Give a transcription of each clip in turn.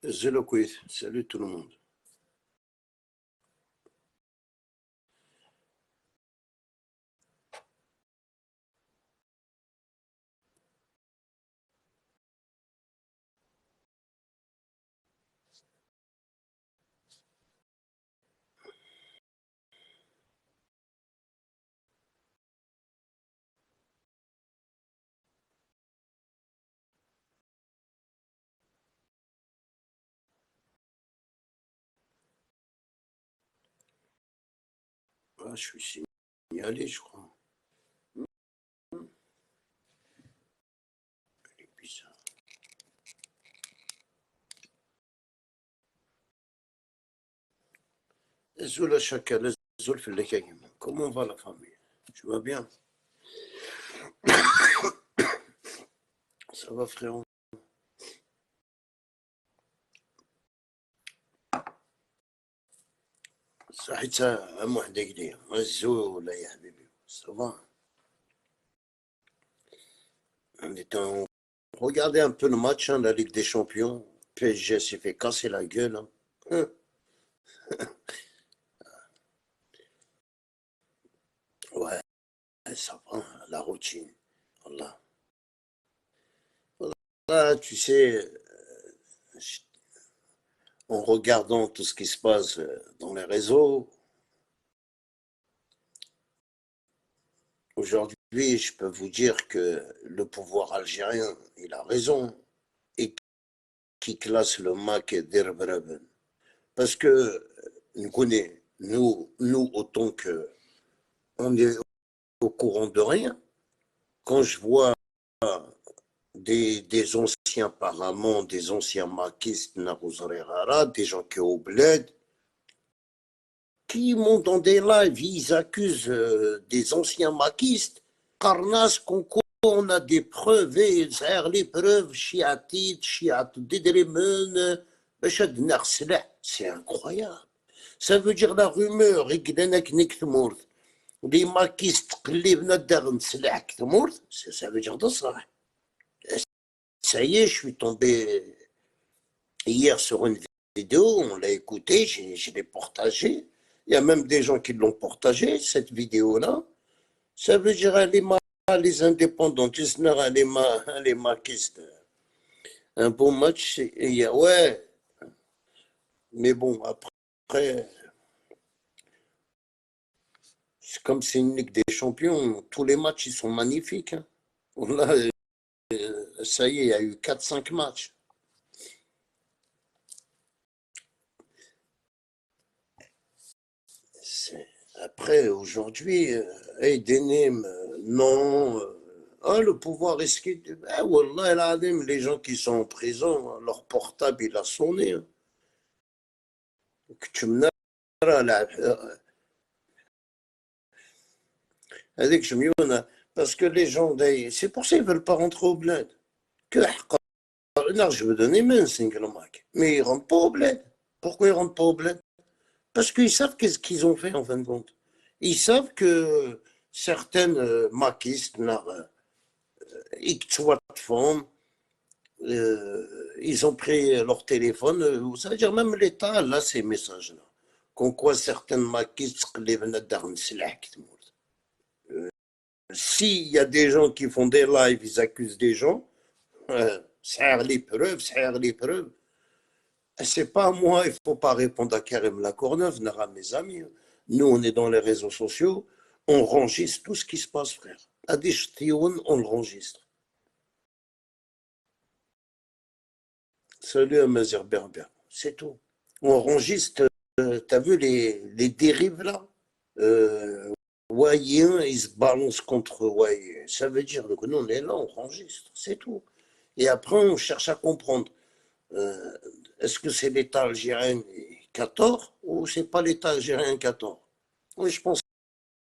Hello Quiz, salut tout le monde. Ah, je suis signalé, je crois. Il est bizarre. Zoula Chakal, Zoul Filekagim. Comment va la famille? Tu vas bien? Ça va frérot? صحيتها أم وحدة قديم الزولة يا حبيبي صافا. On regardait un peu le match, hein, la Ligue des Champions. PSG s'est fait casser la gueule. Hein. Ouais, ça va, la routine. Voilà. Là, tu sais, en regardant tout ce qui se passe dans les réseaux, aujourd'hui, je peux vous dire que le pouvoir algérien, il a raison et qui classe le MAC et Derbreben. Parce que nous connaissons, nous, autant que on est au courant de rien, quand je vois des anciens apparemment, des anciens maquistes, des gens qui ont au bled, qui montent dans des lives, ils accusent des anciens maquistes. Carnas, Concours, on a des preuves, et les preuves, c'est incroyable. Ça veut dire la rumeur, les maquistes, ça veut dire de ça. Ça y est, je suis tombé hier sur une vidéo, on l'a écouté, je l'ai partagé. Il y a même des gens qui l'ont partagé, cette vidéo-là. Ça veut dire les indépendants, les maquistes. Un bon match, ouais. Mais bon, après, c'est comme c'est une Ligue des Champions, tous les matchs, ils sont magnifiques. Hein. Là, ça y est, il y a eu 4-5 matchs. Après, aujourd'hui, Denim, non. Ah, le pouvoir est-ce ah, wallah, les gens qui sont en prison, hein, leur portable, il a sonné. Hein. Tu me هذيك شميونة parce que les gens c'est pour ça qu'ils veulent pas rentrer au bled que non je veux donner main single mac mais ils rentrent pas au bled. Pourquoi ils rentrent pas au bled? Parce qu'ils savent qu'est-ce qu'ils ont fait en fin de compte. Ils savent que certaines maquistes ils ont pris leur téléphone, ça veut dire même l'État là ces messages là qu'on quoi certaines maquistes s'il y a des gens qui font des lives, ils accusent des gens, ça les preuves, ça les preuves. C'est pas moi, il faut pas répondre à Karim Lacourneuve, Nara, mes amis. Nous, on est dans les réseaux sociaux, on enregistre tout ce qui se passe, frère. À des ch'tioun, on l'enregistre. Salut à Mazir Berber, c'est tout. On enregistre, t'as vu les dérives là Wayen, ils se balancent contre Wayen. Ça veut dire que nous, on est là, on enregistre, c'est tout. Et après, on cherche à comprendre. Euh, Est-ce que c'est l'État algérien qui a tort ou c'est pas l'État algérien qui a tort? Oui, je pense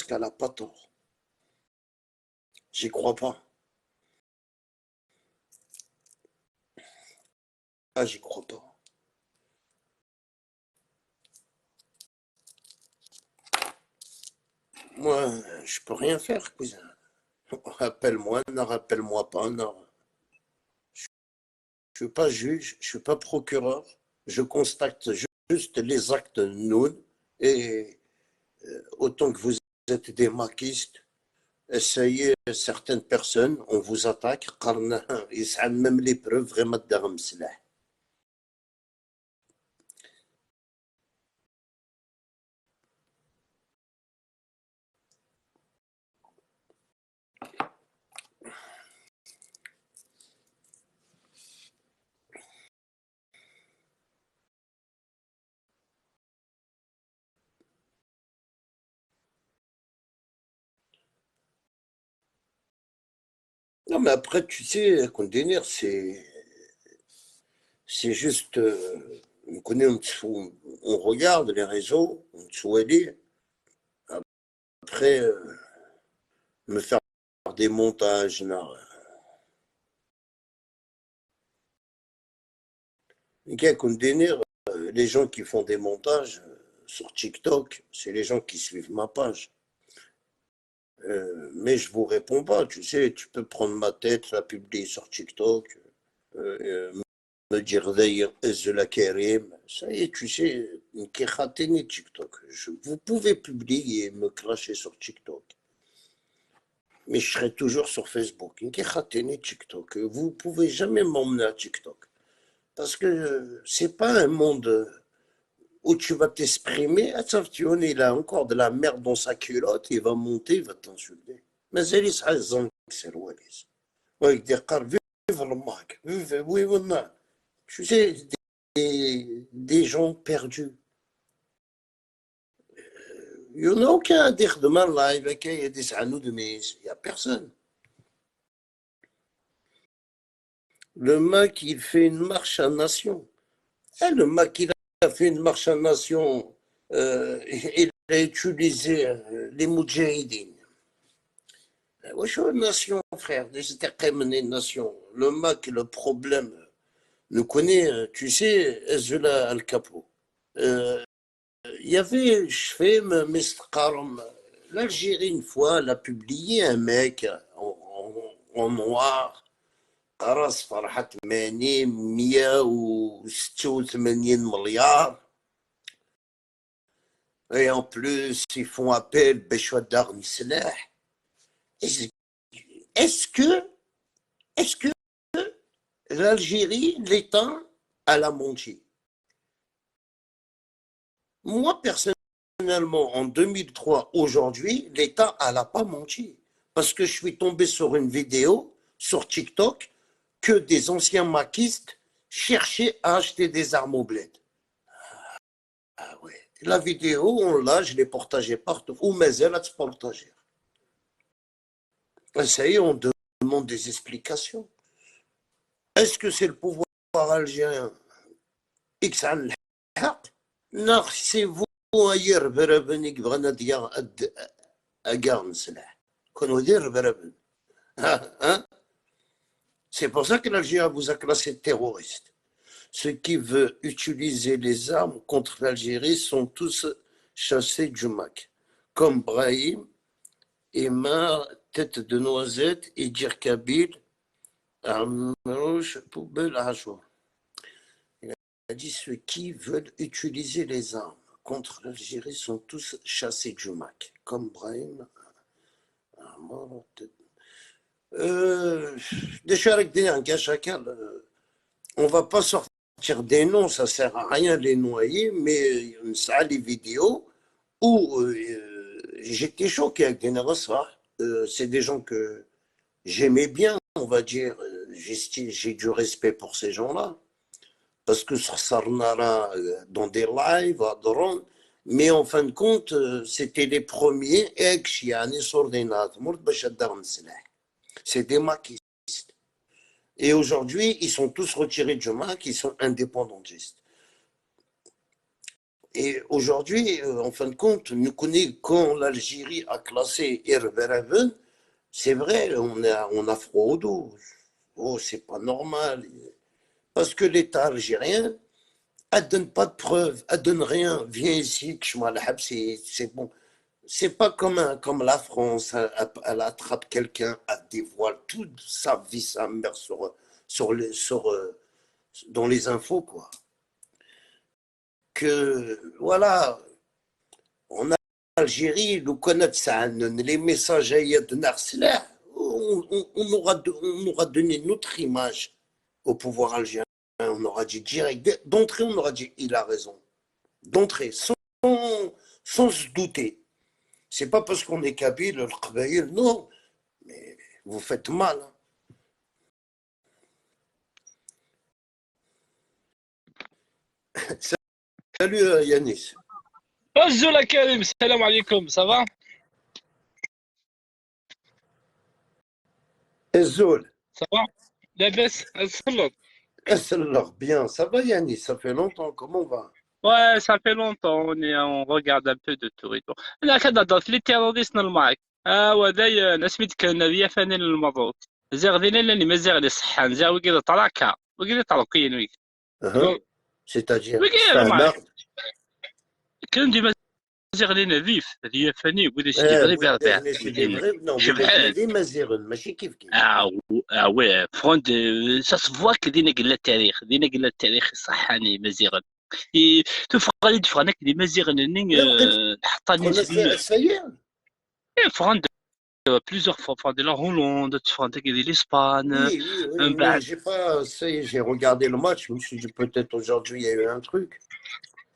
qu'elle n'a pas tort. J'y crois pas. Ah, j'y crois pas. Moi, je peux rien faire, cousin. Rappelle-moi, ne rappelle-moi pas, non. Je suis pas juge, je suis pas procureur. Je constate juste les actes non. Et autant que vous êtes des maquistes, essayez certaines personnes, on vous attaque, même les preuves vraiment d'armes. Non, mais après, tu sais, Condénir, c'est juste, on connaît, on regarde les réseaux, on souhaite après me faire des montages. Non. Condénir, les gens qui font des montages sur TikTok, c'est les gens qui suivent ma page. Mais je vous réponds pas, tu sais, tu peux prendre ma tête, la publier sur TikTok, euh, me dire d'ailleurs la Karim, ça y est, tu sais, TikTok. Vous pouvez publier et me cracher sur TikTok, mais je serai toujours sur Facebook. TikTok. Vous pouvez jamais m'emmener à TikTok parce que c'est pas un monde où tu vas t'exprimer. Attends, il a encore de la merde dans sa culotte, il va monter, il va t'insulter. Mais c'est c'est ouais, vive le Mac, oui, tu sais, des gens perdus. Il n'y en a aucun dire demain live, il y a des anneaux de mais il n'y a personne. Le Mac, il fait une marche à nation. Et le Mac, il a fait une marche à nation. Il a utilisé les Moudjahidines. Wesh, une nation, frère, c'était quand même une nation. Le Mac, le problème, nous connaît, tu sais, Ezula Al-Capo. Il y avait, je fais, l'Algérie, une fois, elle a publié un mec en noir, Aras Farhat Mani, 186 milliards. Et en plus, ils font appel, Béchouadar Nisselah. Est-ce que, est-ce que l'Algérie, l'État, elle a menti? Moi, personnellement, en 2003, aujourd'hui, l'État, elle n'a pas menti. Parce que je suis tombé sur une vidéo sur TikTok que des anciens maquistes cherchaient à acheter des armes au bled. Ah ouais. La vidéo, on l'a, je l'ai partagée partout. Ou mais elle a partagée. Ça y est, on demande des explications. Est-ce que c'est le pouvoir algérien X non, c'est vous ailleurs, بربنك بغينا أقارن سلاح كونوا دير بربن hein? C'est pour ça que l'Algérie vous a classé terroriste. Ceux qui veulent utiliser les armes contre l'Algérie sont tous chassés du MAC, comme Brahim, Emar, Tête de Noisette, Edir Kabil, Armouche, Poubelle, Ajour. Il a dit ceux qui veulent utiliser les armes contre l'Algérie sont tous chassés du MAC, comme Brahim, Armouche, Tête. On va pas sortir des noms, ça sert à rien de les noyer, mais ça a les vidéos où j'étais choqué avec des Narassar. C'est des gens que j'aimais bien, on va dire. J'ai du respect pour ces gens-là. Parce que ça s'arnara dans des lives, à drone. Mais en fin de compte, c'était les premiers. C'est des maquistes. Et aujourd'hui, ils sont tous retirés du MAC, ils sont indépendantistes. Et aujourd'hui, en fin de compte, nous connaissons quand l'Algérie a classé Erberaven, c'est vrai, on a froid au dos. Oh, c'est pas normal. Parce que l'État algérien, elle donne pas de preuves, elle donne rien. Viens ici, c'est bon. C'est pas comme la France, elle attrape quelqu'un, elle dévoile toute sa vie, sa mère sur dans les infos, quoi. que, voilà, en Algérie, nous connaissons les messages de Narcila, on aura donné notre image au pouvoir algérien. On aura dit direct, d'entrée, on aura dit il a raison. D'entrée, sans se douter. C'est pas parce qu'on est kabyle, le Qbaïl, non. Mais vous faites mal. Salut Yanis. Bonjour Karim, salam alaikum, ça va? Ezoul. Ça va? Labès, salam. Alors, bien, ça va Yanis, ça fait longtemps, comment on va? Ouais, ça fait longtemps, on regarde un peu de tout et tout. Là, كذا ضاف لي terroriste معك. وذاي نسميت كان ذي فاني المضوط. زيغ ذينا لاني ما زيغ لي صحان زيغ وكذا طلع كا وكذا طلع كاين ويك. C'est-à-dire, وكذا Fahma. معك. كان ديما زيغ لي نظيف ذي فاني وكذا شي غير بيربع. شبحال. ماشي كيف كيف. وي فرونت سا سفوا كدينا قلا التاريخ دينا قلا التاريخ صحاني مزيغا تفقد فرانك دي مزيغا ني حطاني فرانت plusieurs fois de la Hollande فرانت دي l'Espagne oui, mais j'ai pas, j'ai regardé le match, je me suis dit peut-être aujourd'hui il y a eu un truc.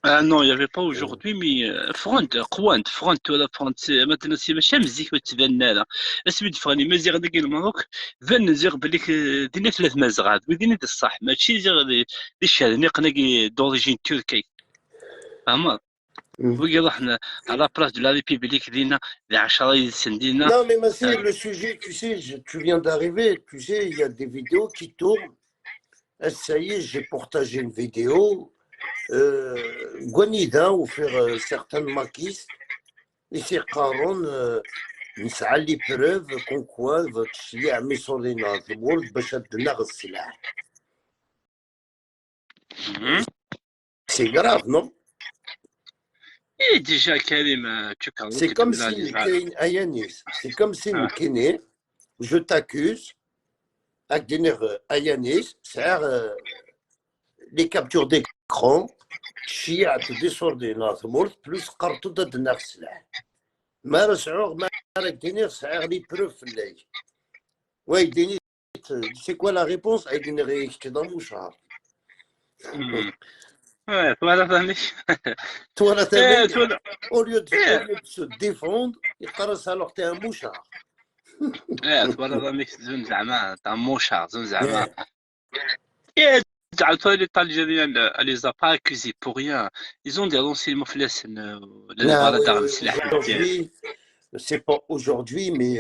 Ah non, il n'y avait pas aujourd'hui, mais فرونت ولا فرونت مثلا سي ماشي مزيك وتبان لا اسميت فراني مزيغ ديك الماروك فان زيغ بليك دينا ثلاث مزغات ودينا الصح ماشي زيغ دي الشهر نقنقي دوريجين تركي فهمت وكذا حنا على بلاص دو لا ريبوبليك دينا ل 10 سن دينا. Non mais c'est le sujet, tu sais, tu viens d'arriver, tu sais, il y a des vidéos qui tournent. Ça y est, j'ai partagé une vidéo. Gwanida ou faire certaines maquistes. Et c'est Caron, نسعى لي بروف كون كوا تشلي عمي صولينا الورد باش تدنا السلاح. C'est grave, non? Et déjà, Karim, c'est comme si, Ayanis, c'est comme si, je t'accuse, avec des Ayanis, c'est les captures d'écran, chia des ordinateurs, plus carton de Narsla. ما رسعوغ ما راك دينير سعر لي بروف في الليل. وي ديني سي كوا لا ريبونس اي ديني غير كذا مشهر. Voilà, فهمتش. Toi, au lieu de se défendre, il caresse alors t'es un mouchard. Voilà, فهمتش زون زعما تاع موشار زون زعما. Algériens, elle les a pas accusés pour rien. Ils ont des renseignements flèches. Aujourd'hui, c'est pas aujourd'hui, mais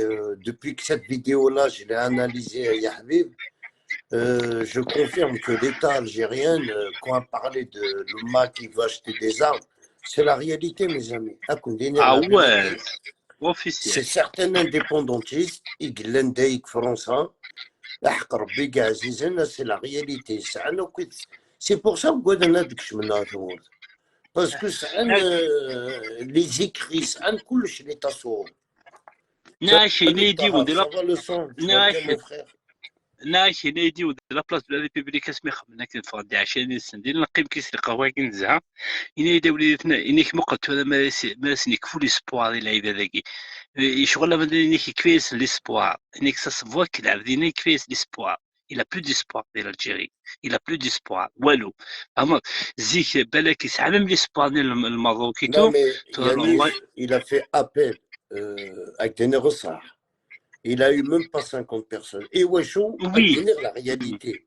depuis que cette vidéo-là, je l'ai analysée à Yahbib, je confirme que l'État algérien, quand on parlait de l'UMA qui veut acheter des armes, c'est la réalité, mes amis. Ah ouais, officiel. C'est certains indépendantistes, Iglendeik français, c'est la réalité. C'est pour ça que parce que les écrits, c'est les tassos. ناشي نيدي ودي frère. ناشي نيدي ودي لا بلاص دو لا ريبوبليك اسمي خمنا كنفرض 20 سنه ديال نقيم كيس القهوه كنزها يني وليدتنا انك ما قلت ولا ما سنيك فول اسبوار الى هذا ذاكي شغل ما انك كويس ليسبوار انك ساسفوا كيلعب دينا كويس ليسبوار il a plus d'espoir de l'Algérie il a plus d'espoir والو اما زيك بالك يسعى même l'espoir ديال الماروكي تو il a fait appel avec des négociateurs. Il a eu même pas 50 personnes. Et Wachou, oui. La réalité.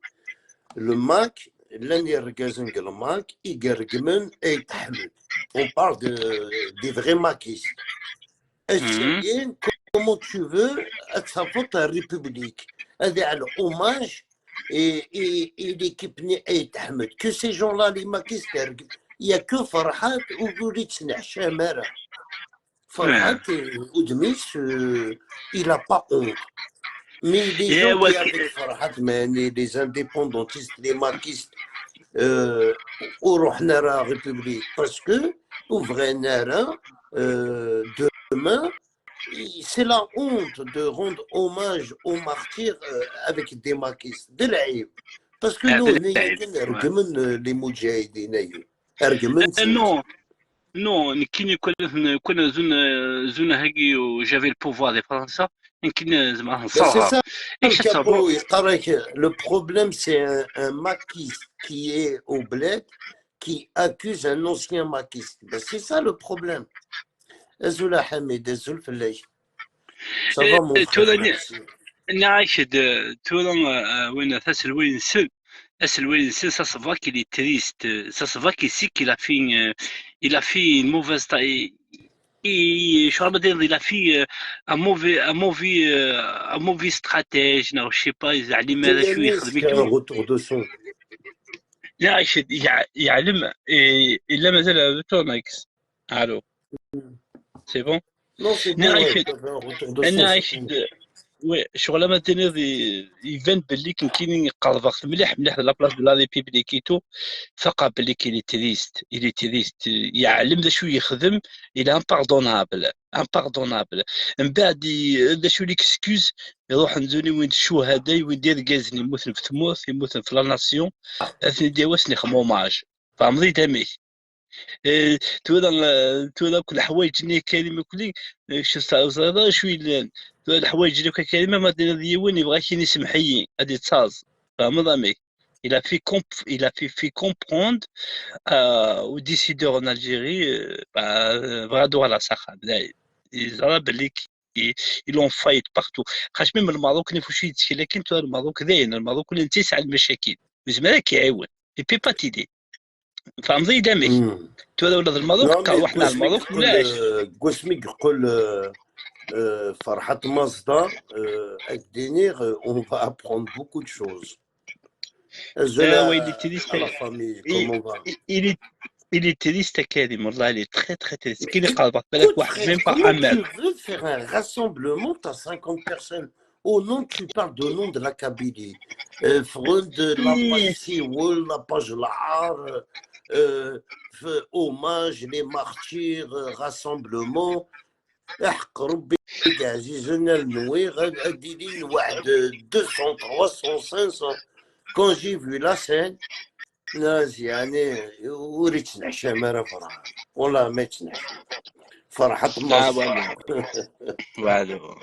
Le MAC, l'année le MAC, Igergmen et Tahmed. On parle des vrais maquistes. Comment tu veux, ça faut la République. Un hommage et l'équipe et Tahmed. Que ces gens-là, les maquistes, il n'y a que Farhat ou Gouritsna Chamara. Farhat Oudmis, il n'a pas honte. Mais les gens qui avec Farhat, les indépendantistes, les maquistes, au la République, parce que ouvrez demain, c'est la honte de rendre hommage aux martyrs avec des maquistes. De l'aïe. Parce que nous, les moudjahidines. ارجمنتسن. نو نو كي كنا زونا هاكي وجافي البوفوار دي فرنسا يمكن زعما Ben, c'est نصرها ça ايش le تصرفوا. capot. Le problème, c'est un maquiste qui est au bled, qui accuse un ancien maquiste. Ben, c'est ça le problème. Azoula Hamid, Azoul Falej. Ça va, mon frère, تولى merci. نعيشد تولى وين ثاس الوين سل الوين سل ça se voit qu'il est triste, ça se voit qu'ici qu'il a fait il a fait une mauvaise je vais dire il a fait un mauvais stratège non je sais pas يعني ما شو Yanis يخدم qui a un يتو retour de son. نعيشد يعلم الا مازال تونكس الو سي بون Non, c'est bon, ouais, نعيشد tu avais un retour de son, c'est bon. نعيشد وي شغل ما تنيض يبان باللي كاين يقرب مليح مليح لابلاص دو لا ريبيبليكيتو ثقة باللي كاين تريست الي تريست يعلم ذا شو يخدم الى امباردونابل امباردونابل من بعد ذا شو ليكسكيوز يروح نزوني وين الشهداء وين دير كازني يموت في تموت يموت في لا ناسيون اثني ديواسني خموماج فهمضي دامي تودا كل الحوايج اللي كاينين كلي شو صار شوي الحوايج اللي كاينين ما دير وين يبغى كاين يسمحي هادي تصاز فهمت ضامي il a fait comprendre aux décideurs en Algérie vraiment على ساخا يزرى باللي ils ont failli partout خاش من الماروك نفوش يتشكي لكن تو الماروك داين الماروك اللي تسع المشاكل وزمان كيعاون بي با تيدي فهمتي دامي تو ولاد الماروك Non, mais روحنا الماروك ولاش Gosmik يقول Farhat Mazda, Akdenir, on va apprendre beaucoup de choses. ويلي À la famille, comment va? il est triste كريم والله il est très très triste كي اللي قلبك بالك Écoute, واحد frère, même pas comment عمال tu veux faire un rassemblement, t'as 50 personnes. Au nom, tu parles de nom de la Kabylie. Freund, la page Sioul, la page Lahar, hommage, les martyrs, rassemblement. احق ربي عزيزنا النوير غادي لي واحد 200 300 500 كون جي في لا سين ناس يعني وريت نعشى مرة فرحان والله ما تنعشى فرحة مصر.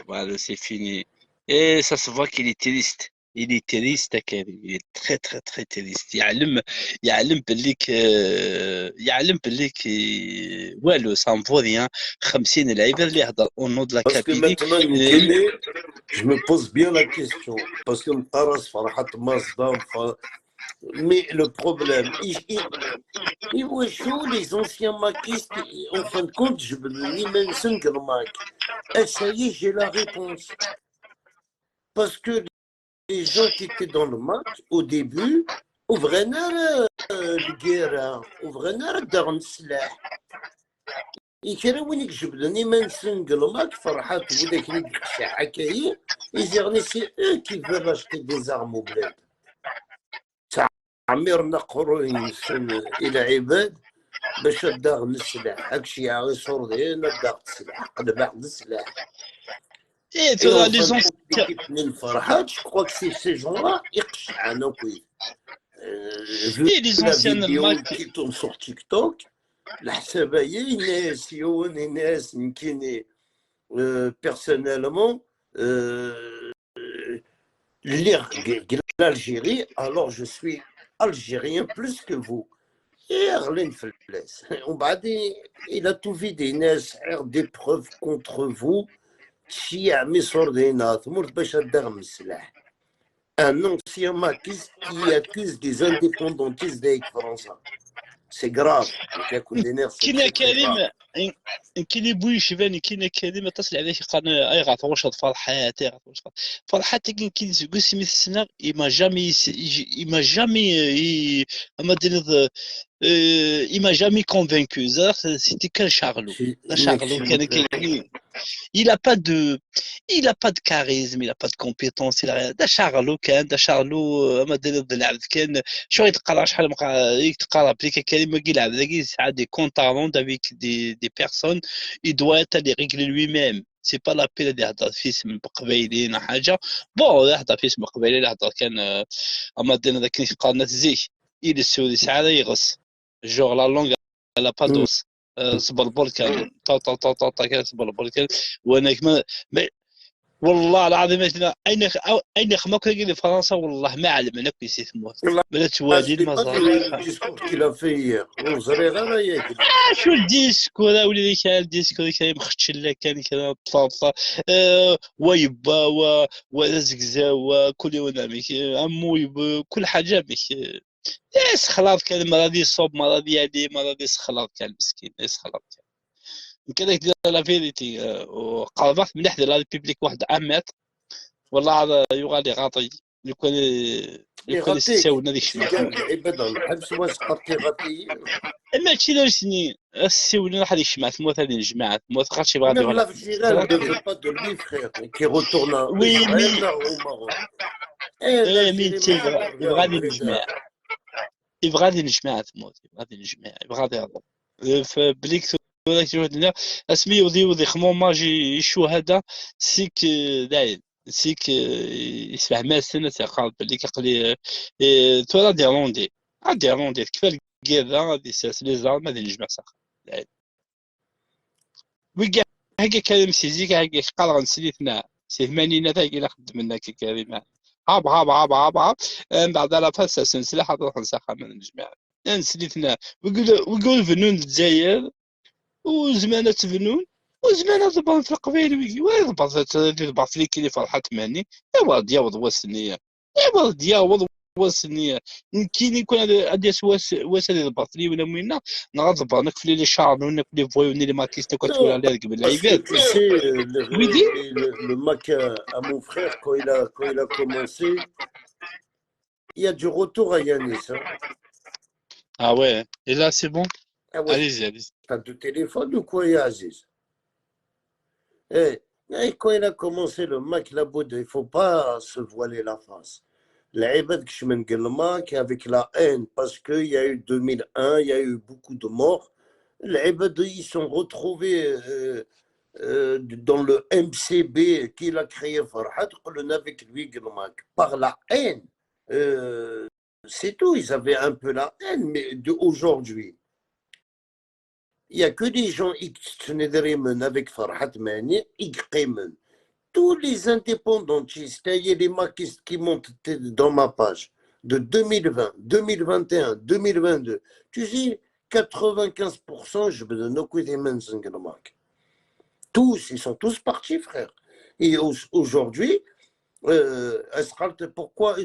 voilà c'est fini et ça se voit qu'il est triste il est triste كريم il est très très très triste يعلم بالك والو سان فو ريان 50 لعيبه اللي هضر او نو دو لا Parce que كابيلي maintenant, je me pose bien la question. Parce que Mtaras, Farhat Mazda, mais le problème, les anciens maquistes, en fin de compte, je me même Mac. Et ça y est, j'ai la réponse. Parce que les gens qui étaient dans le match, au début, ouvraient القيرة ouvraient الدار السلاح يكرا وين يجبدني ما نسنقل ماك فرحات وداك اللي يقشع حكاية يزيغني سي eux qui veulent acheter des armes au bled. تعميرنا قروين إلى عباد باش الدار السلاح هاكشي عاغي صور هنا الدار السلاح قد بعض السلاح. ايه Et ترى لي enfin, زونسيان l'équipe Farhat, je crois que c'est ces gens-là, vu ايه لي la زونسيان vidéo الماك qui tourne sur TikTok, الحسابية ناس يوني ناس يمكن personnellement lire l'Algérie, alors je suis algérien plus que vous. Et Arlen Felplès, il a tout vidé, des preuves contre vous. Un ancien maquiste qui accuse des indépendantistes d'Aix France. C'est grave. C'est كينا très très كريم grave. كيني بوي شباني كينا كريم اتصل عليه قال اي غاف واش فرحات فرحات كين سكو سميت السنة il m'a jamais اما دير il m'a jamais convaincu c'était qu'un charlot كان il a pas de charisme il a pas de compétence il a rien دا شارلو كان دا شارلو ما دير العبد كان شو يتقرا شحال يتقرا بليك كلمه كي يلعب ذاك ساعات دي كونت افون افيك دي بيرسون il doit être les régler lui-même سي با لابيل اللي يهضر في اسم قبايلين حاجه بون يهضر في اسم قبايلين يهضر كان اما دير ذاك قناه زيك الى السوري ساعه يغص جوغ لا لونغ لا با دوس سبلبل كان طا طا طا طا طا كان سبلبل كان. وانا والله العظيم اين خمك في فرنسا والله ما علمنا كيسي تموت بلا Ah, je توالي n'ai pas vu le المزارع. discours qu'il a fait hier. On dirait rien, شو الديسكو هذا وليدي كان الديسكو كان مختشل كان كذا طفطفه ويبا ورزقزا وكل يوم نعمك عمو يبا كل حاجه مش خلاص كان مرضي يصوب مرضي يدي مرضي خلاص كان مسكين خلاص كان يمكن دير لا فيريتي وقربت من نحن لا بيبليك واحد عامات والله هذا يغالي غاطي يكون يكون يغطيك يستاون هذيك الشمال. العباد الحبس واسقط يغطي. ماشي لارسني السيوني راح يجمع ثموت هذه الجماعه ثموت خاطش يبغى Même يدير l'Algérie ne veut pas de lui, frère, qui retourne à وي Israël مي ou au Maroc. Eh, مين l'Algérie, يبغى غادي نجمع يبغى غادي نجمع ثموت يبغى غادي نجمع يبغى غادي يهضر فبليك اسمي وذي خمو ماجي الشهداء سيك داير سيك يسمع ما السنة قال بلي كيقلي ترى دي روندي غادي روندي كيف الكيرا غادي ساس لي زار ما غادي نجمع ساخ ويكا هكا كلام سيزيك هكا قال غنسليتنا سي 80 هذا إلا خدمنا كي كريمة هاب من بعد على فاس سلسلة حاضر نسخها من الجماعة نسليتنا ويقول فنون الجزائر وزمانة فنون وزمانة ضبط في القبيل ويجي ويضبط لي كي فرحة ماني ايوا دياوض وسنية ايوا دياوض وسنية يمكن يكون هذا واسل يضبط لي ولا موينا نغضب نكفل لي شعر ونكفل لي فويوني اللي ما كيستوكا تقول Non, عليها قبل parce que العباد tu sais, ويدي le Mac à mon frère, quand il a commencé, il y a du retour à Yanis. Hein. اه وي لا سي بون Ah ouais, allez-y t'as deux téléphones ou quoi, Aziz? Quand il a commencé, le Mac, il ne faut pas se voiler la face. العباد كش من قلماك avec la haine parce qu'il y a eu 2001, il y a eu beaucoup de morts. العباد ils sont retrouvés dans le MCB qu'il a créé Farhat, avec lui قلماك par la haine. C'est tout, ils avaient un peu la haine, mais d'aujourd'hui, il n'y a que des gens qui avec Farhat Mani, Iqqimen. Tous les indépendantistes, il y a les maquistes qui montent dans ma page de 2020, 2021, 2022. Tu sais, 95%, je me donne aucun des mains. Tous, ils sont tous partis, frère. Et aujourd'hui, pourquoi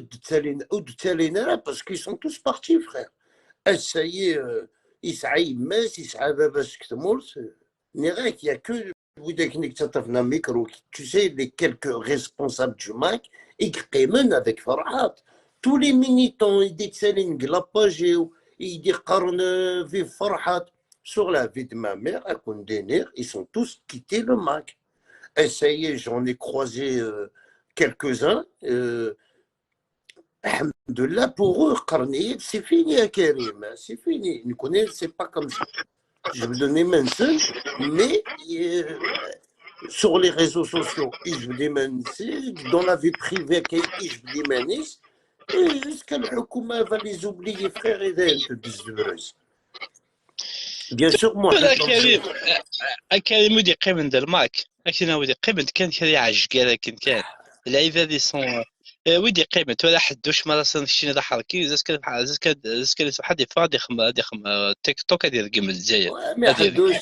parce qu'ils sont tous partis, frère. Ça y est, يسعى يماس يسعى باش كتمورت نيغاك يا كو وداك تطفنا ميكرو tu sais les quelques responsables du MAC يقيمن avec فرحات tous les militants يديك سالين قلاباجيو يدي قرن في فرحات sur la vie de ma mère à Condénir ils sont tous quittés le MAC et ça y est j'en ai croisé quelques-uns Alhamdoulilah, pour eux, Qarni, c'est fini à Karim, c'est fini. Nous connaissons, c'est pas comme ça. Je vais donner mention, mais sur les réseaux sociaux, je vais dire dans la vie privée, je vais dire est-ce que le Hukuma va les oublier, frère et d'elle, bien sûr, moi, كريم ودي قيمن الماك لكن ودي قيمن كان كذا عجقه لكن كان اللعيبه هذه صون ويدي قيمة ولا حدوش مرة شي هذا حركي زاس كان حد فاضي خم تيك توك هذه رقم الجزائر ما حدوش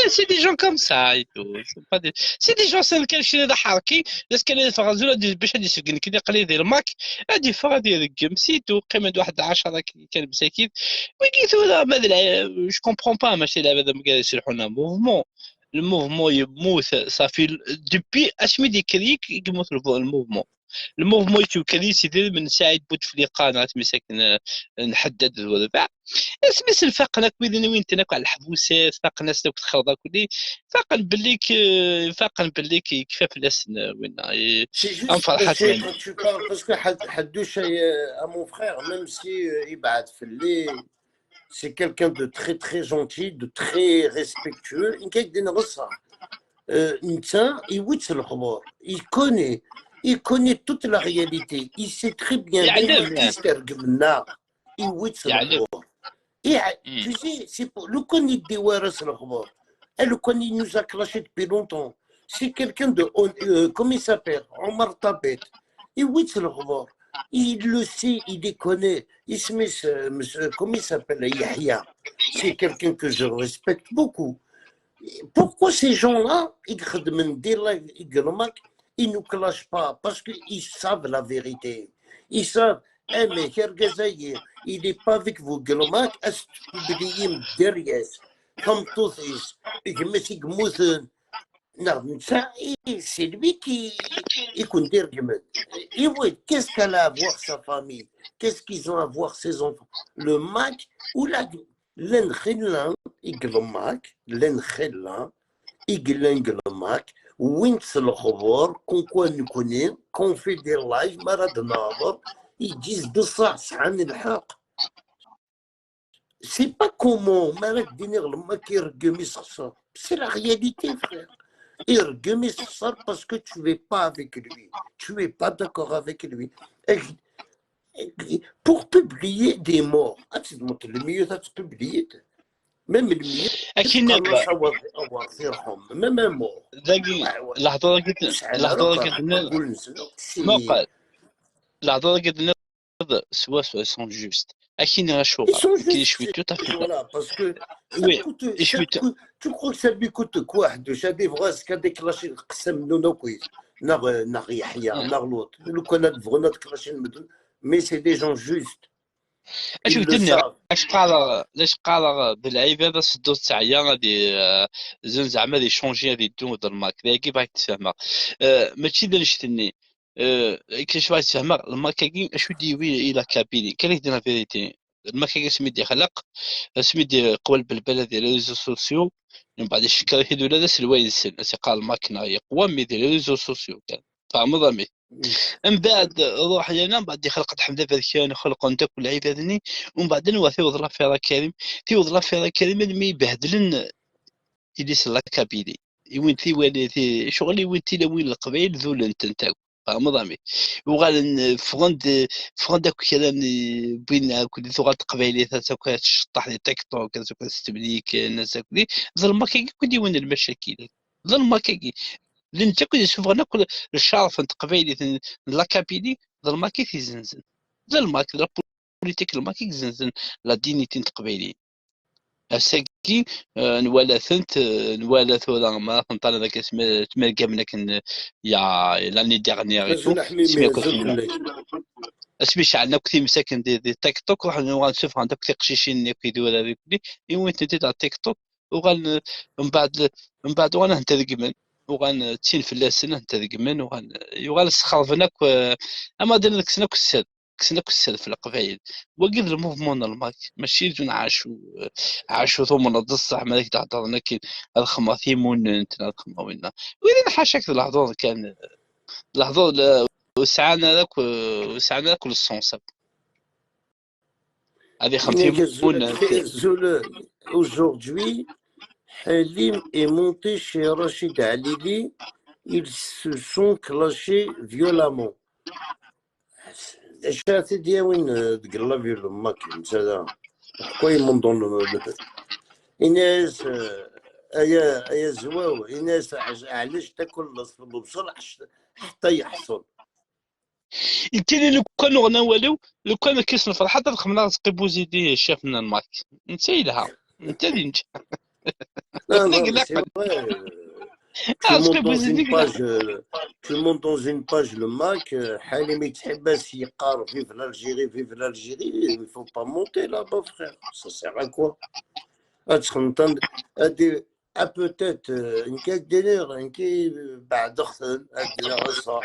سي دي جون كوم سا سي دي جون سان كان شي هذا حركي زاس كان فغازولا باش هادي سكن كي قليل ديال الماك هادي فاضي رقم سيتو قيمة واحد 10 كان مساكين وقيت ولا ماذا جو كومبرون با ماشي لا هذا قاعد يشرحوا لنا موفمون الموفمون يموت صافي دوبي اشمي دي كريك يموت الموفمون الموفمون يتوكلي سيدير من ساعد بوتفليقه نعرف مساكن نحدد الوضع سميس الفاق كويدين وين تناك على الحبوسات فاق ناس دوك تخرضا كلي فاقن بليك كيف فلاس وين ام فرحات parce que حدوش à mon frère même si يبعث في الليل c'est quelqu'un de très très gentil de très respectueux il connaît toute la réalité il sait très bien Et tu sais, c'est pour le connaît des Waras l'Akhbar. Et le connaît nous a clashé depuis longtemps. C'est quelqu'un de. Comment il s'appelle Omar Tabet. Et oui, c'est l'Akhbar. Il le sait, il les connaît. Il se met, comment il s'appelle Yahya. C'est quelqu'un que je respecte beaucoup. Pourquoi ces gens-là, ils ne nous clashent pas? Parce qu'ils savent la vérité. Ils savent, eh, mais Hergazaïr, il n'est pas avec vous, Golomak, est-ce que vous derrière? Comme tous, non, ça, c'est lui qui écoute et oui, qu'est-ce qu'elle a à voir sa famille? Qu'est-ce qu'ils ont à voir ses enfants? Le Mac ou la l'enkhillan, Iglomak, l'enkhillan, Iglenglmak, Wins le Khobor, qu'on connaît, qu'on fait des lives, Marad Nadar, ils disent de ça, c'est un ilhaq. C'est pas comment, Marad Dinir le Makir Gemis, c'est la réalité, frère. Et Gemis parce que tu n'es pas avec lui, tu n'es pas d'accord avec lui. Pour publier des morts, le mieux c'est de publier. Même le mieux, اكيد même un mort. ذاكي اللحظه ما قال اللحظه قد سوا سون جوست اكيد Ils غشوغا sont كي juste, شوي تو voilà, parce que ça وي coûte, شوي tu crois que ça lui coûte quoi de chaque phrase qu'a déclenché le qsam nous quiz, nar Yahya, nar l'autre, le connaît vraiment déclenché mais c'est des gens justes, اش ils قلت le لنا savent. اش قال بالعيبه بس الدو تاعيا غادي زين زعما غادي شونجي غادي دو الماك ذاكي باغي تفهمها ماشي دا نشتني كيفاش باغي تفهمها الماكاكي اش يديوي الى كابيني كان يدير لا فيريتي الماكاكي سميتي خلق سميتي قبل بالبلة ديال لي ريزو سوسيو من بعد الشكل هيدو لا سلوين السن قال الماكينه يقوى مي ديال لي ريزو سوسيو كان فاهم ضمي من بعد روح لنا من بعد خلقت حمزه فاذكان خلق انت كل عبادني ومن بعد نواثي وضلا في هذا كريم في وضلا في هذا كريم مي يبهدلن اللي سلا كابيدي وين تي وين تي شغلي وين تي لوين القبيل ذول انت فاهم ضامي وغال فغند كلام بين كل ثغات قبيلي تاكل تشطح لي تيك توك تاكل تستبليك الناس كلي ظلمك كي وين المشاكل ظلمك لان تاكل يشوف ناكل الشرف انت قبيلي لا كابيلي ظلمك كي زنزن ظلمك لا بوليتيك الماكي زنزن لا دينيتي انت قبيلي الساكي نوالثنت نوالث ولا ما نطال هذاك اسمه تمرقى منك يا لاني ديغنيغ هزو تو حميمي سمي هزو كنت كلي اسمي شعلنا كثير مساكن دي تيك توك وغا نشوف عندك كثير قشيشين يكيدوا هذا كلي ايوا انت تاع تيك توك وغان من بعد وانا نتذقمن وغان تسين في اللسن نتذقمن وغان سخرفناك اما درنا كسنا كساد كسنا كساد في القبائل وقيد الموفمون الماك ماشي جون عاشوا ثم الصح مالك تهضرنا كي الخماثيمون انت الخماوينا وين حاشاك اللحظه كان لحظه وسعنا لك وسعنا لك السونس هذه خمثيمون Aujourd'hui, Halim est monté chez Rachid Alili. Ils se sont clashés violemment. شاتي دياوين تقلب في الماك هذا كوي من ضمن الناس ايا زواو الناس علاش تاكل البصل حتى يحصل انت لو كان غنا والو لو كان كيس الفرحه تخمنا تقيبو زيدي شافنا الماك انت لها انت اللي انت non non mais c'est vrai tu montes dans une page le Mac Halimi Tchibas Yqar vive l'Algérie il faut pas monter là-bas frère ça sert à quoi peut-être une quelques délire un qui بعد اختن الدنيا صح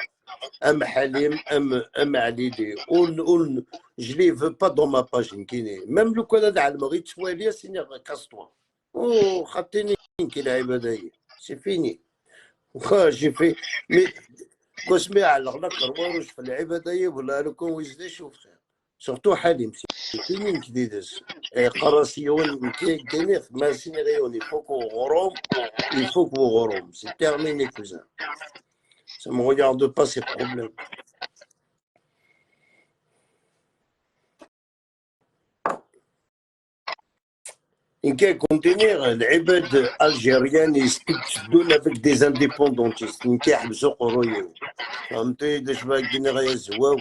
ام حليم ام عليلي اون je les veux pas dans ma page même لو كان هذا على المغيب توالي سيني كاستوا او خاطيني كي لعيبه داي سي فيني جي في مي كوسمي على الغلق رواروش في اللعيبه داي ولا لكم ويزدي شوف سورتو حليم فيني جديدس قراسيون كي دينير ما سينيغيون يفوكو غروم يفوكو غروم سي تيرميني كوزان ça me regarde pas ces problèmes إن كان كونتينير العباد الجيريان يستبدلون avec des indépendantistes إن كان يحبسوا قرويو فهمتي داش باك دينير يا زواو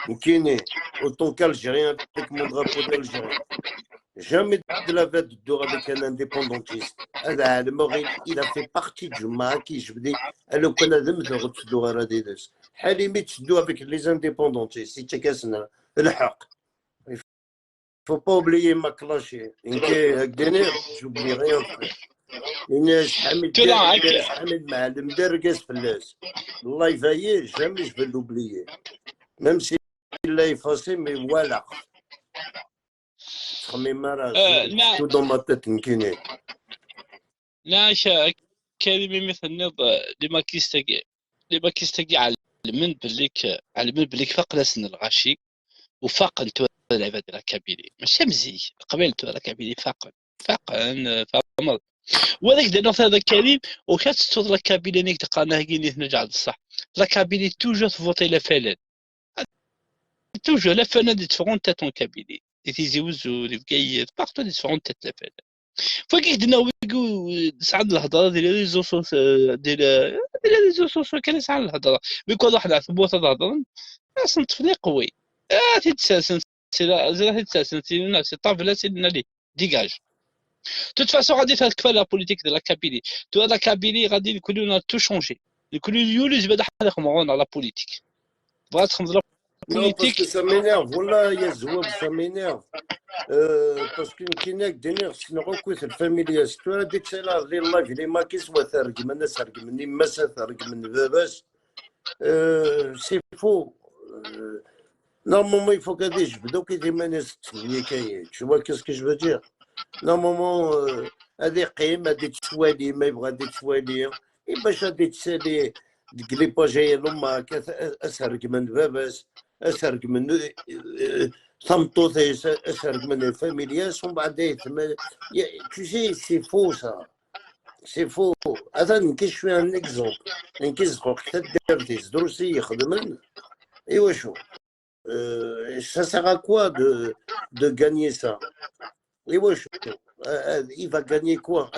وكاينين autant qu'Algérien avec mon drapeau d'Algérien jamais de la vie de avec un indépendantiste هذا عالم il a fait partie du maquis je dis لو كان هذا مثل تسدو غير هادي داس حالي تسدو avec les indépendantistes سي تكاسنا الحق. Faut pas oublier ma cloche. J'oublie rien. Inès Hamid Mahalem Derges Felles. Allah il veille, jamais je vais l'oublier. Même s'il l'a effacé, mais voilà. Tout dans ma tête, Nkine. ناشا كلمة مثل نض لما كيستقي على من بليك فاق لسن الغاشي وفاق انتو العباد الكابيلي ماشي مزي قبلتو الكابيلي فاقن فامض وهذاك دنا هذا كريم وكتستوض الكابيلي نيك تقانا كي نرجع للصح الكابيلي توجو تفوتي لا فلان توجو لا فلان دي تفرون تاتون كابيلي دي تيزيوزو دي بكاي بارتو دي تفرون تات لا فلان فكيف دنا ويقو سعد الهضره ديال لي ريزو ديال لي ريزو سوسيو كان يسعد الهضره بيكون واحد عثبوت الهضره صنت فلي قوي تتساسن تتساسن سي طافله سيدنا لي ديجاج توت فاسون غادي تكفى لا بوليتيك ديال لا كابيلي تو لا كابيلي غادي يكونوا تو شونجي يكونوا يولز بعدا حنا خمرون على بوليتيك بغات تخمز لا Non, parce que بوليتيك ça m'énerve. Voilà, il y a Zouab, ça m'énerve. Parce qu'une kinek d'énerve, c'est une recousse, le familier. Si tu as dit que c'est là, les lives, les maquis, soit t'argument, s'argument, ni massa, t'argument, c'est faux. Normalement, il faut qu'à dire, donc il est tu vois qu'est-ce que je veux dire? Normalement, à des قيم à des تسوالي ما يبغى des تسوالي باش هادي تسالي تقلي باجي لامك اسرق من باباس اسرق من ثمطوطيس اسرق من الفاميلياس ومن بعد يتم tu sais c'est faux ça c'est faux هذا نكيش فيها ان اكزومبل نكيز خوك حتى دارتيس دروسي يخدمن ايوا شو ça sert à quoi de gagner ça et ouais, il va gagner quoi?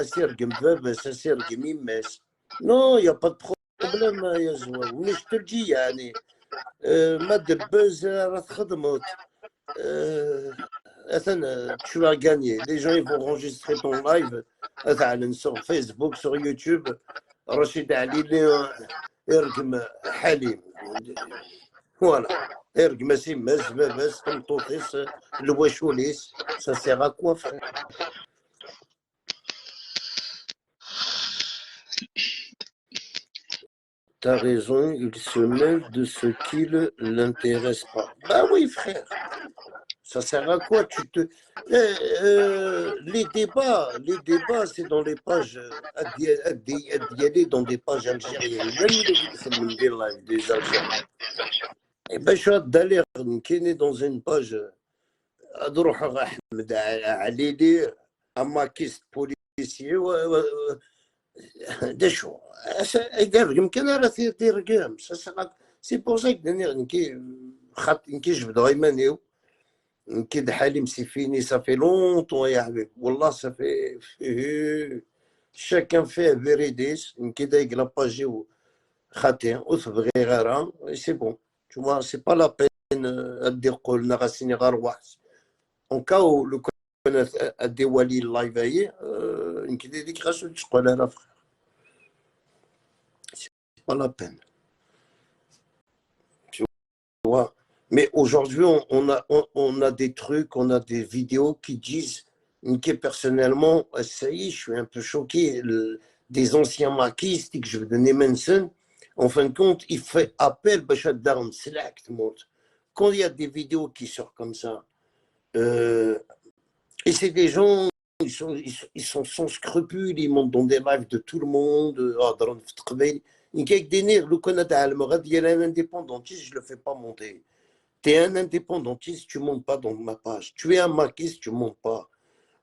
Non, il n'y a pas de problème, Yazwa. Mais je te le dis, yani, tu vas gagner. Les gens ils vont enregistrer ton live sur Facebook, sur YouTube. Rachid Ali, Halim. Voilà. Ça sert à quoi, frère? T'as raison, il se mêle de ce qui ne l'intéresse pas. Bah oui, frère. Ça sert à quoi? Les débats, c'est dans les pages, d'y aller dans des pages algériennes. Même des Algériens. Et ben, je suis d'aller dans une page, أروح أحمد علي أماكيست بوليسية دشو يمكن راه تيرقام سي بور سا كي خاطر جبدوا غيمانيو كي حالي سي فيني صافي لونطون يا حبيبي والله صافي شاكان فيه فيريديس كي دايق لاباجي خاطئ وتبغي غيرها سي بون tu vois c'est pas la peine ادير قولنا غاسيني غير واحد en cas où le des wali live يمكن هذيك خاصو تقول انا frère c'est pas la peine tu vois mais aujourd'hui on a des trucs on a des vidéos qui disent que personnellement ça y est je suis un peu choqué des anciens maquistes que je vais donner Manson en fin de compte il fait appel quand il y a des vidéos qui sortent comme ça et c'est des gens, ils sont sans scrupules, ils montent dans des lives de tout le monde. Il y a des nerfs, le Canada, il y a un indépendantiste, je ne le fais pas monter. Tu es un indépendantiste, tu ne montes pas dans ma page. Tu es un maquiste, tu ne montes pas.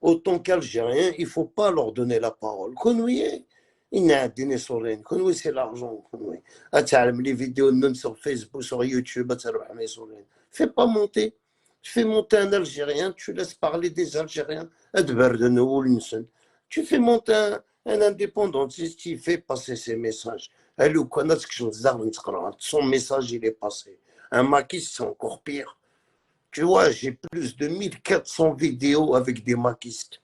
Autant qu'Algériens, il ne faut pas leur donner la parole. Konouye, il n'a donné sur rien. Konouye, c'est l'argent. Les vidéos, même sur Facebook, sur YouTube, fais pas monter. Tu fais monter un Algérien, tu laisses parler des Algériens. Tu fais monter un indépendantiste, il fait passer ses messages. Son message, il est passé. Un maquis, c'est encore pire. Tu vois, j'ai plus de 1400 vidéos avec des maquistes.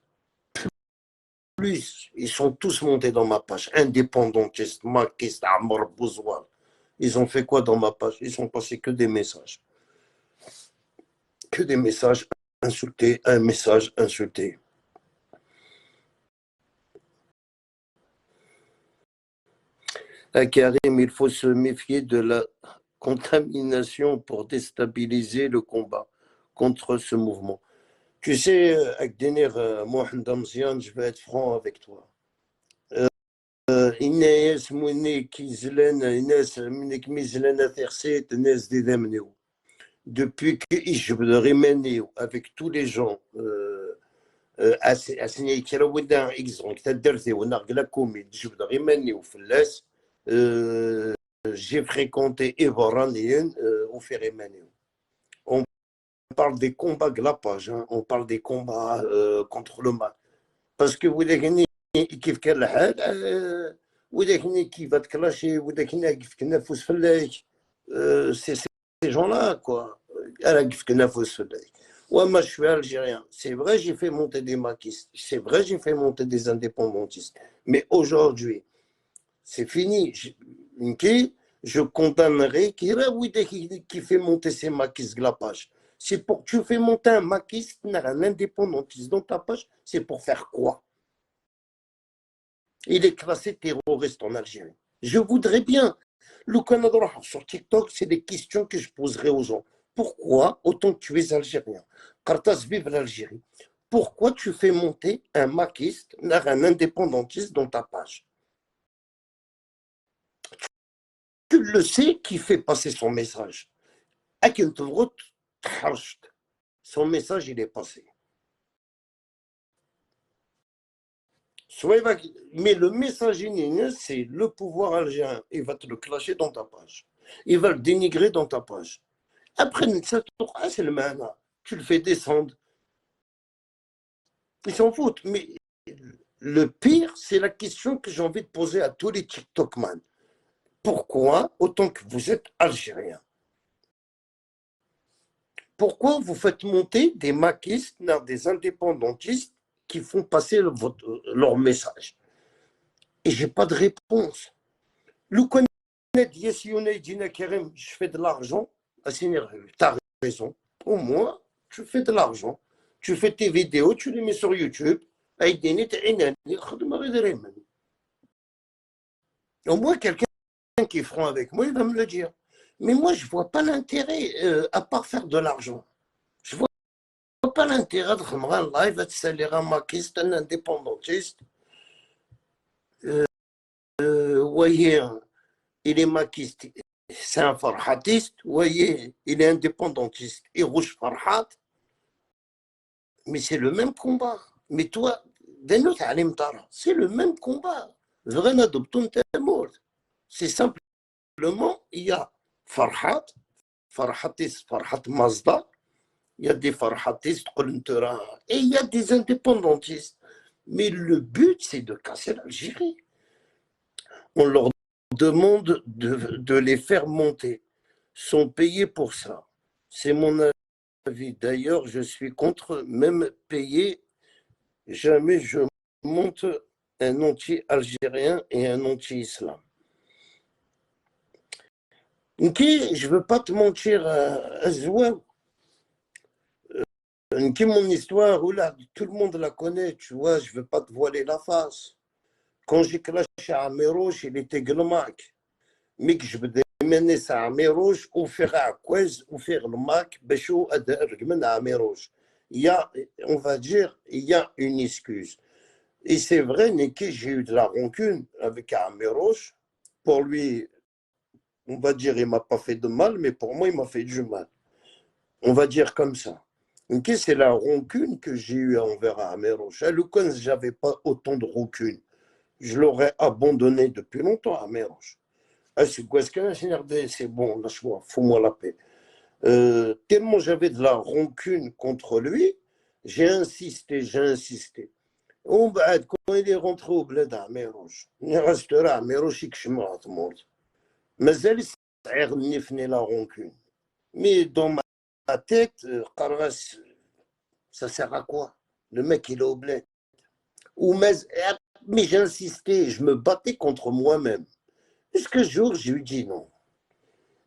Plus, ils sont tous montés dans ma page. Indépendantistes, maquistes, Amr Bouzoual. Ils ont fait quoi dans ma page? Ils ont passé que des messages. Que des messages insultés, un message insulté. Karim, il faut se méfier de la contamination pour déstabiliser le combat contre ce mouvement. Tu sais, Akdenir, Mohamed Amzian, je vais être franc avec toi. Inès Mouné Kizlen, Inès Mounik Mizlen Aterset, Inès Didemneo. Depuis que je veux avec tous les gens, أسني كرا ودا إكزون كتدرتي ونرجع كوميد جبد غيماني وفلاس j'ai fréquenté Ivoranien au Férémanie. On parle des combats glapage, hein? On parle des combats contre le mal. Parce que vous avez كيف كان الحال وداكني كيف تكلاشي وداكني كيف كنا فوس فلاك سي ces gens-là quoi. أنا كيف كنا فوس فلاك. Ouais, moi, je suis algérien. C'est vrai, j'ai fait monter des maquistes. C'est vrai, j'ai fait monter des indépendantistes. Mais aujourd'hui, c'est fini. Je condamnerai qui fait monter ces maquistes de la page. C'est pour que tu fais monter un maquiste, un indépendantiste dans ta page, c'est pour faire quoi? Il est classé terroriste en Algérie. Je voudrais bien. Le Canada sur TikTok, c'est des questions que je poserai aux gens. Pourquoi, autant que tu es algérien, Kartas vive l'Algérie, pourquoi tu fais monter un maquiste, un indépendantiste dans ta page? Tu le sais qui fait passer son message. Son message, il est passé. Mais le message c'est le pouvoir algérien. Il va te le clasher dans ta page. Il va le dénigrer dans ta page. Après, c'est le mana. Tu le fais descendre. Ils s'en foutent. Mais le pire, c'est la question que j'ai envie de poser à tous les TikTokman. Pourquoi, autant que vous êtes algérien, pourquoi vous faites monter des maquistes, des indépendantistes qui font passer leur message? Et je n'ai pas de réponse. Le je fais de l'argent. Tu as raison. Au moins, tu fais de l'argent. Tu fais tes vidéos, tu les mets sur YouTube. Au moins, quelqu'un qui est franc avec moi, il va me le dire. Mais moi, je ne vois pas l'intérêt, à part faire de l'argent. Je ne vois pas l'intérêt de faire un live, de salir un maquiste, un indépendantiste. Voyez, il est maquiste, c'est un farhatiste. Voyez, il est indépendantiste. Il rouge farhat. Mais c'est le même combat. Mais toi, c'est le même combat. C'est simplement, il y a Farhat, Farhatiste, Farhat Mazda, il y a des Farhatistes, et il y a des indépendantistes. Mais le but, c'est de casser l'Algérie. On leur demande de les faire monter. Ils sont payés pour ça. C'est mon avis. D'ailleurs, je suis contre même payer. Jamais je monte un anti-algérien et un anti-islam. Ok, je ne veux pas te mentir, Azouan. Mon histoire, tout le monde la connaît, tu vois, je ne veux pas te voiler la face. Quand j'ai clashé à Améroche, il était glomac. Mais que je veux démener ça à Améroche, ou faire à Quez, ou faire le Mac, Béchou, à Améroche. Il y a, on va dire, il y a une excuse. Et c'est vrai, Niki, j'ai eu de la rancune avec Améroche. Pour lui, on va dire, il ne m'a pas fait de mal, mais pour moi, il m'a fait du mal. On va dire comme ça. Ok, c'est la rancune que j'ai eue envers Améroche. À Lucas, je n'avais pas autant de rancune. Je l'aurais abandonné depuis longtemps, Améroche. C'est bon, lâche-moi, fous-moi la paix. Tellement j'avais de la rancune contre lui, j'ai insisté. Quand il est rentré au bled à Amérouche, il restera à Amérouche, il mort. Mais elle s'est la rancune. Mais dans ma tête, Carras, ça sert à quoi? Le mec, il est au bled. Mais j'ai insisté, je me battais contre moi-même. Jusqu'à jour, je lui dis non.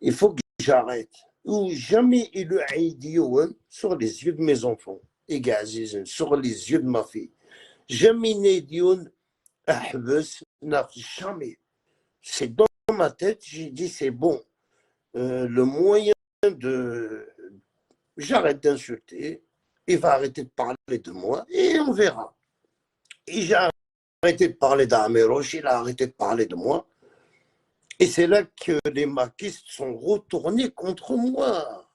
Il faut que j'arrête. Ou jamais il a idiot sur les yeux de mes enfants. Et Gaziz, sur les yeux de ma fille. Jamais idiot à jamais. C'est dans ma tête, j'ai dit c'est bon. Le moyen de. J'arrête d'insulter. Il va arrêter de parler de moi et on verra. Et j'ai arrêté de parler d'Améroche, il a arrêté de parler de moi. Et c'est là que les maquistes sont retournés contre moi.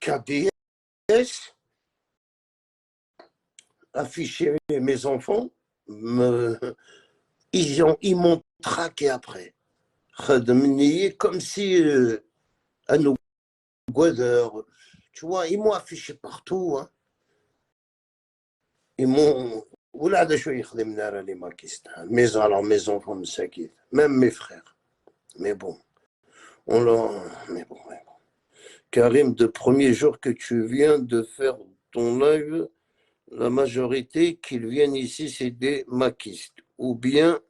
KDS affiché mes enfants, ils m'ont traqué après. Comme si à nos Guadeur, tu vois, ils m'ont affiché partout. Hein. Ils m'ont. Voilà de choses les maquistes. Mes enfants, même mes frères. Mais bon, mais bon. Karim, de premier jour que tu viens de faire ton live, la majorité qui viennent ici, c'est des maquistes ou bien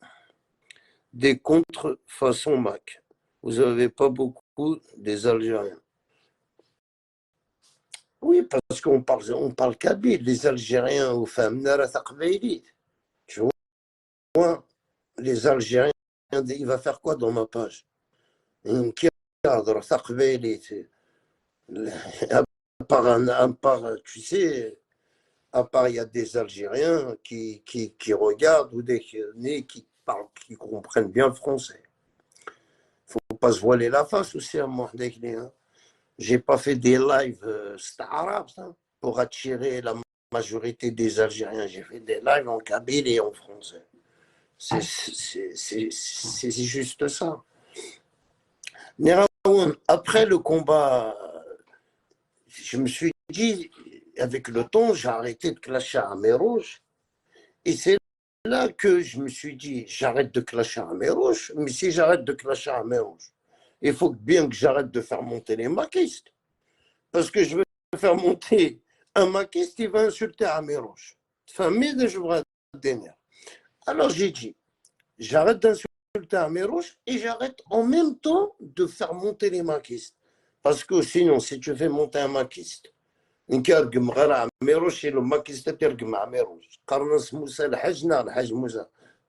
des contrefaçons Mac. Vous n'avez pas beaucoup des Algériens. Oui, parce on parle kabyle, les Algériens aux femmes, tu vois, les Algériens, il va faire quoi dans ma page? À part, tu sais, à part il y a des Algériens qui regardent ou des qui parlent, qui comprennent bien le français. Il ne faut pas se voiler la face aussi à moi. J'ai pas fait des lives arabe pour attirer la majorité des Algériens. J'ai fait des lives en kabyle et en français. C'est juste ça. Mais après le combat, je me suis dit, avec le temps, j'ai arrêté de clasher à Mérouche. Et c'est là que je me suis dit, j'arrête de clasher à Mérouche, mais si j'arrête de clasher à Mérouche, il faut bien que j'arrête de faire monter les maquistes. Parce que je veux faire monter un maquiste, il va insulter à Mérouche. Alors j'ai dit, j'arrête d'insulter à Mérouche et j'arrête en même temps de faire monter les maquistes. Parce que sinon, si tu fais monter un maquiste,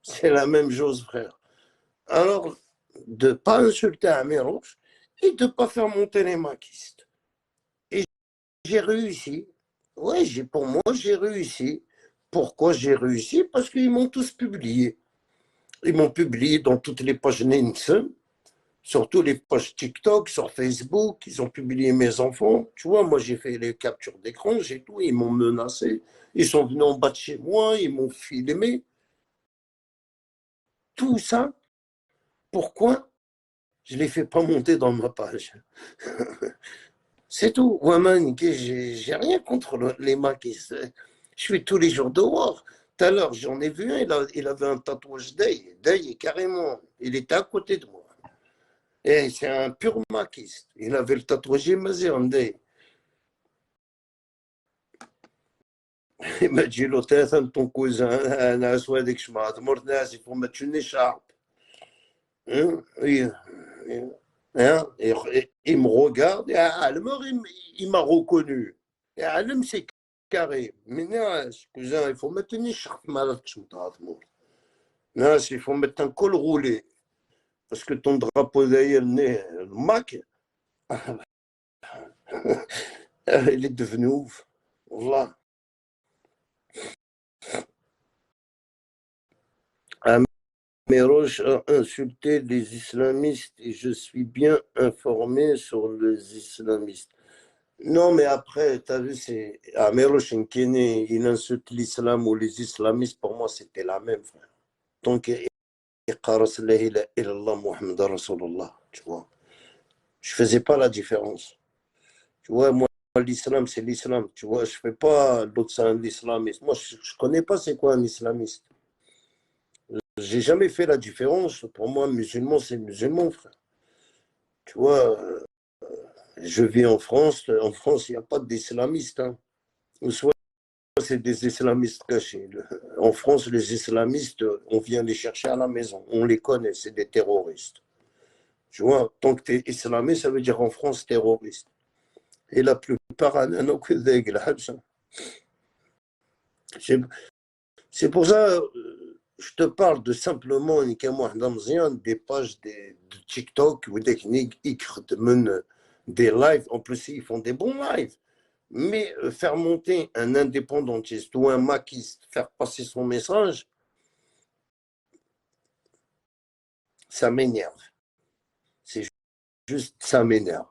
c'est la même chose, frère. Alors, de ne pas insulter Amérouche et de ne pas faire monter les maquistes. Et j'ai réussi. Oui, pour moi, j'ai réussi. Pourquoi j'ai réussi? Parce qu'ils m'ont tous publié. Ils m'ont publié dans toutes les pages Ninsen, surtout les pages TikTok, sur Facebook. Ils ont publié mes enfants. Tu vois, moi, j'ai fait les captures d'écran, j'ai tout. Ils m'ont menacé. Ils sont venus en bas de chez moi. Ils m'ont filmé. Tout ça, pourquoi je ne les fais pas monter dans ma page? C'est tout. Waman, j'ai rien contre les maquis. Je suis tous les jours dehors. Tout à l'heure, j'en ai vu un, il avait un tatouage d'œil. D'œil, carrément. Il était à côté de moi. Et c'est un pur maquiste. Il avait le tatouage mazir d'œil. Il m'a dit, l'hôtel de ton cousin, il faut mettre une écharpe. Hein? Oui. Hein? Et il me regarde, il m'a reconnu. Et Alem, c'est carré. Mais non, cousin, il faut mettre une écharpe malade que je me trate, moi. Non, il faut mettre un col roulé. Parce que ton drapeau d'ailleurs, le Mac, il est devenu ouf. Voilà. Méroche a insulté les islamistes et je suis bien informé sur les islamistes. Non, mais après, tu as vu, c'est Améroche Nkene, il insulte l'islam ou les islamistes, pour moi, c'était la même, frère. Donc, tu vois. Je faisais pas la différence. Tu vois, moi, l'islam, c'est l'islam. Tu vois, je fais pas l'autre, c'est un islamiste. Moi, je connais pas c'est quoi un islamiste. J'ai jamais fait la différence. Pour moi, musulman, c'est musulman, frère. Tu vois, je vis en France. En France, il n'y a pas d'islamistes. Hein. Ou soit c'est des islamistes cachés. En France, les islamistes, on vient les chercher à la maison. On les connaît, c'est des terroristes. Tu vois, tant que tu es islamiste, ça veut dire en France terroriste. Et la plupart, c'est pour ça, je te parle de simplement des pages de TikTok ou des lives. En plus, ils font des bons lives. Mais faire monter un indépendantiste ou un maquiste, faire passer son message, ça m'énerve. C'est juste, ça m'énerve.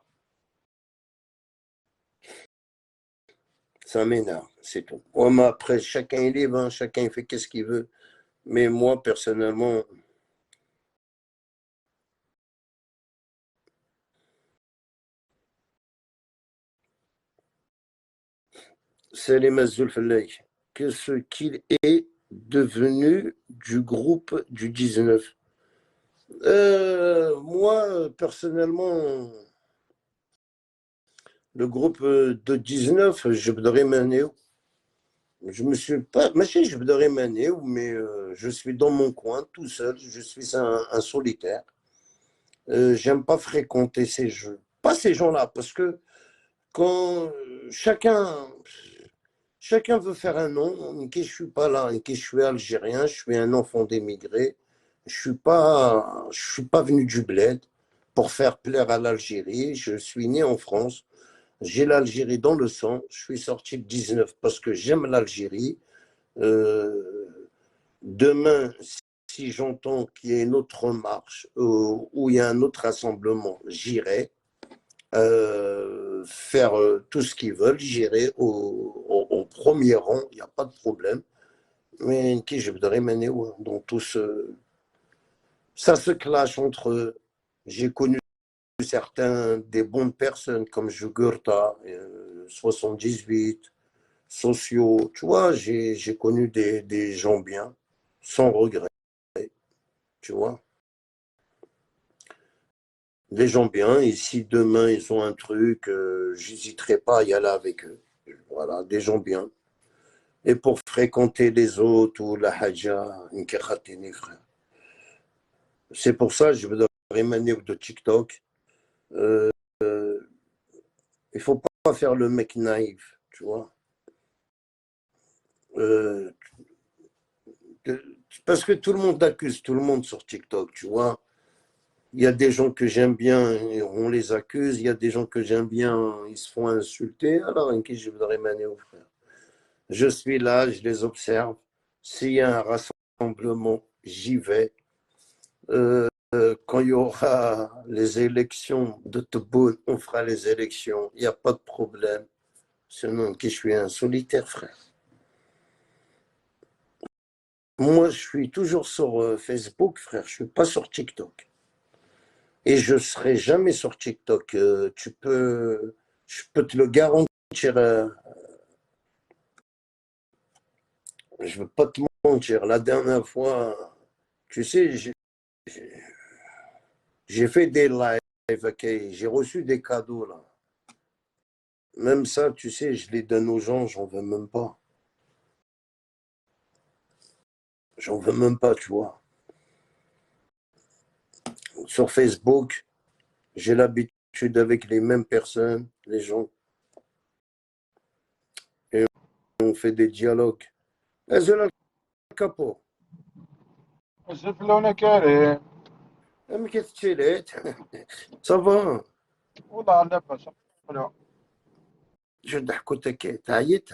Ça m'énerve, c'est tout. Ouais, mais après, chacun est libre, hein, chacun fait qu'est-ce qu'il veut. Mais moi, personnellement, c'est les Mazulfalay. Que ce qu'il est devenu du groupe du 19. Moi, personnellement, le groupe de 19, je voudrais m'amener. Je me suis pas. Je voudrais m'amener, mais je suis dans mon coin, tout seul. Je suis un solitaire. J'aime pas fréquenter ces jeux. Pas ces gens-là, parce que quand chacun veut faire un nom, que je suis pas là, que je suis algérien, je suis un enfant d'émigré, je suis pas venu du bled pour faire plaire à l'Algérie, je suis né en France, j'ai l'Algérie dans le sang, je suis sorti le 19 parce que j'aime l'Algérie. Demain, si j'entends qu'il y a une autre marche ou il y a un autre rassemblement, j'irai. Faire tout ce qu'ils veulent, j'irai au premier rang, il n'y a pas de problème. Mais qui je voudrais mener dans tout ce. Ça se clash entre eux. J'ai connu certains des bonnes personnes comme Jugurta, 78, sociaux. Tu vois, j'ai connu des gens bien, sans regret. Tu vois, des gens bien. Et si demain ils ont un truc, j'hésiterai pas à y aller avec eux. Voilà, des gens bien. Et pour fréquenter les autres ou la haja, frère. C'est pour ça que je veux émaner de TikTok. Euh, il faut pas faire le mec naïf, tu vois. Euh, parce que tout le monde accuse tout le monde sur TikTok, tu vois. Il y a des gens que j'aime bien, on les accuse. Il y a des gens que j'aime bien, ils se font insulter. Alors, je voudrais émaner au frère. Je suis là, je les observe. S'il y a un rassemblement, j'y vais. Quand il y aura les élections de Tebboune, on fera les élections. Il n'y a pas de problème. Sinon, que je suis un solitaire, frère. Moi, je suis toujours sur Facebook, frère. Je ne suis pas sur TikTok. Et je ne serai jamais sur TikTok. Je peux te le garantir. Je ne veux pas te mentir. La dernière fois, tu sais, j'ai fait des lives, okay. J'ai reçu des cadeaux là. Même ça, tu sais, je les donne aux gens, j'en veux même pas. J'en veux même pas, tu vois. Sur Facebook, j'ai l'habitude avec les mêmes personnes, les gens, et on fait des dialogues. Ezra Capo. شوف كاري Mais qu'est-ce que tu es? Ça va? والله على نفس حلو. Je ضحكوا تكيت عييت.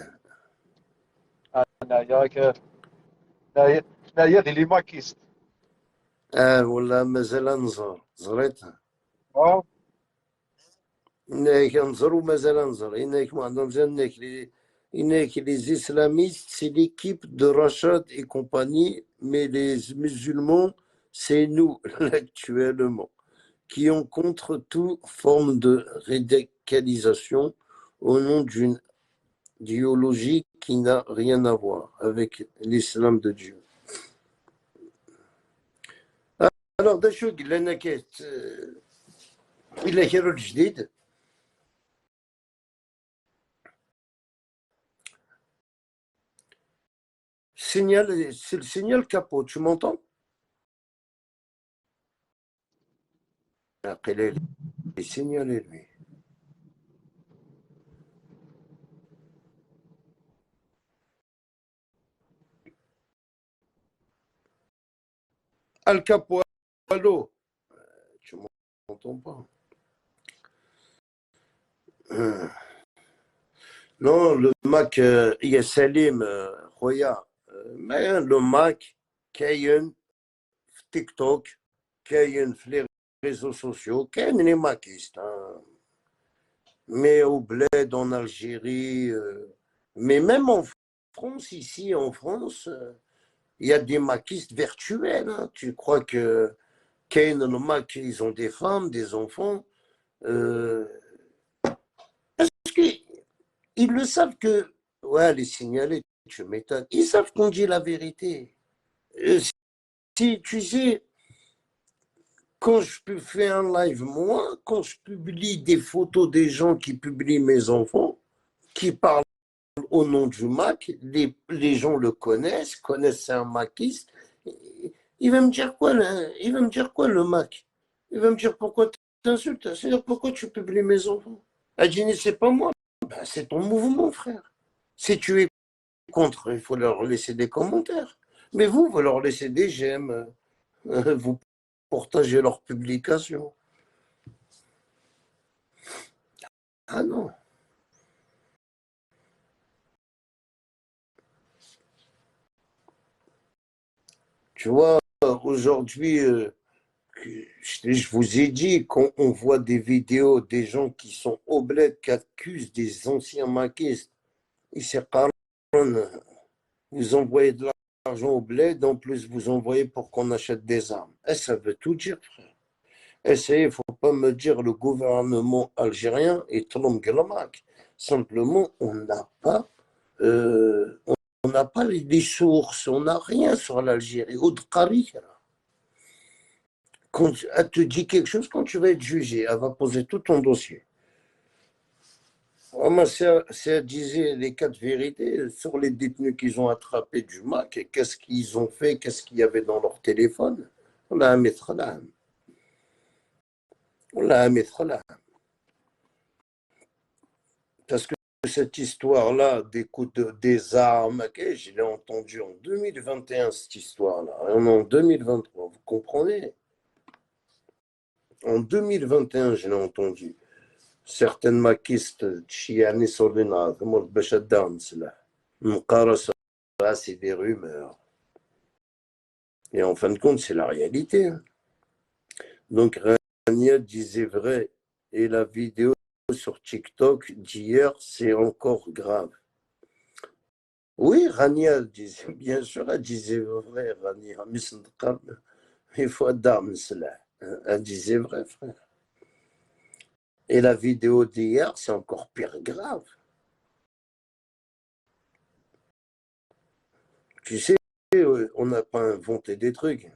انا ياك لا يدي اللي ما كيست ولا مازال نزور زريتها. اه إنك نزور ومازال نزور. إنك ما عندهم إنك les islamistes, c'est l'équipe de Rachad et compagnie, mais les musulmans, c'est nous, actuellement, qui ont contre toute forme de radicalisation au nom d'une idéologie qui n'a rien à voir avec l'islam de Dieu. Alors, d'achou, il a كرا الجديد. Signal, c'est le signal capot, tu m'entends? Après, il est signalé, lui. Al Capo, allô? Tu m'entends pas? Non, le Mac, il y a Salim, Roya. Mais le Mac, Kayen, TikTok, Kayen, les réseaux sociaux, Kayen, les maquistes. Mais au bled, en Algérie, mais même en France, ici en France, il y a des maquistes virtuels. Hein. Tu crois que Kayen et le Mac, ils ont des femmes, des enfants parce qu'ils le savent que, ouais, les signaler, tu m'étonnes. Ils savent qu'on dit la vérité. Si tu sais, quand je fais un live, moi, quand je publie des photos des gens qui publient mes enfants, qui parlent au nom du Mac, les gens le connaissent c'est un maquiste. Il va me dire quoi, il va me dire quoi le Mac? Il va me dire pourquoi tu t'insultes, c'est-à-dire pourquoi tu publies mes enfants? Adjini, c'est pas moi, ben, c'est ton mouvement, frère. Si tu es contre, il faut leur laisser des commentaires. Mais vous leur laissez des j'aime, vous partagez leurs publications. Ah non. Tu vois, aujourd'hui, je vous ai dit, quand on voit des vidéos des gens qui sont au bled, qui accusent des anciens maquistes, ils se parlent, vous envoyez de l'argent au bled, en plus vous envoyez pour qu'on achète des armes. Et ça veut tout dire, frère. Essayez, il ne faut pas me dire le gouvernement algérien est Tlomgelamac. Simplement, on n'a pas, on n'a pas les sources, on n'a rien sur l'Algérie. Quand elle te dit quelque chose, quand tu vas être jugé, elle va poser tout ton dossier. Si elle disait les quatre vérités sur les détenus qu'ils ont attrapés du MAC, et qu'est-ce qu'ils ont fait, qu'est-ce qu'il y avait dans leur téléphone, on l'a à mettre là. On l'a à mettre là. Parce que cette histoire-là des armes, je l'ai entendue en 2021, cette histoire-là. On est en 2023, vous comprenez? En 2021, je l'ai entendu. Certaines maquistes, chianées sur les nazes, c'est des rumeurs. Et en fin de compte, c'est la réalité. Donc, Rania disait vrai. Et la vidéo sur TikTok d'hier, c'est encore grave. Oui, Rania disait, bien sûr, elle disait vrai, Rania. Il faut d'armes, cela. Elle disait vrai, frère. Et la vidéo d'hier, c'est encore pire grave. Tu sais, on n'a pas inventé des trucs.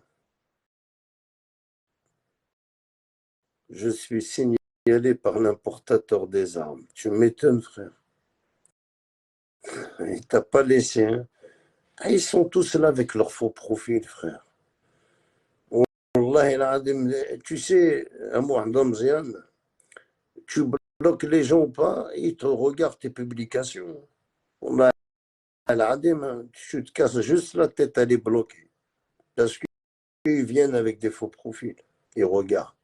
Je suis signalé par l'importateur des armes. Tu m'étonnes, frère. Il t'a pas laissé. Hein. Ah, ils sont tous là avec leur faux profil, frère. Tu sais, à Mohamed Zian, tu bloques les gens ou pas, ils te regardent tes publications. Tu te casses juste la tête, elle est bloquée. Parce qu'ils viennent avec des faux profils. Ils regardent.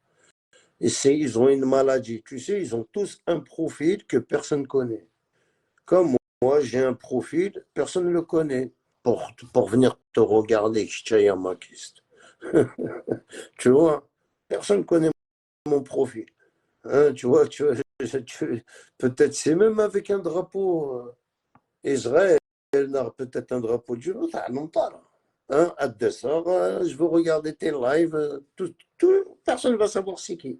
Et ils ont une maladie. Tu sais, ils ont tous un profil que personne ne connaît. Comme moi, j'ai un profil, personne ne le connaît. Pour venir te regarder, je suis un maquiste. Tu vois, personne ne connaît mon profil. Hein, tu vois, peut-être c'est même avec un drapeau Israël, peut-être un drapeau du non pas là. Hein, je veux regarder tes lives, personne ne va savoir c'est qui.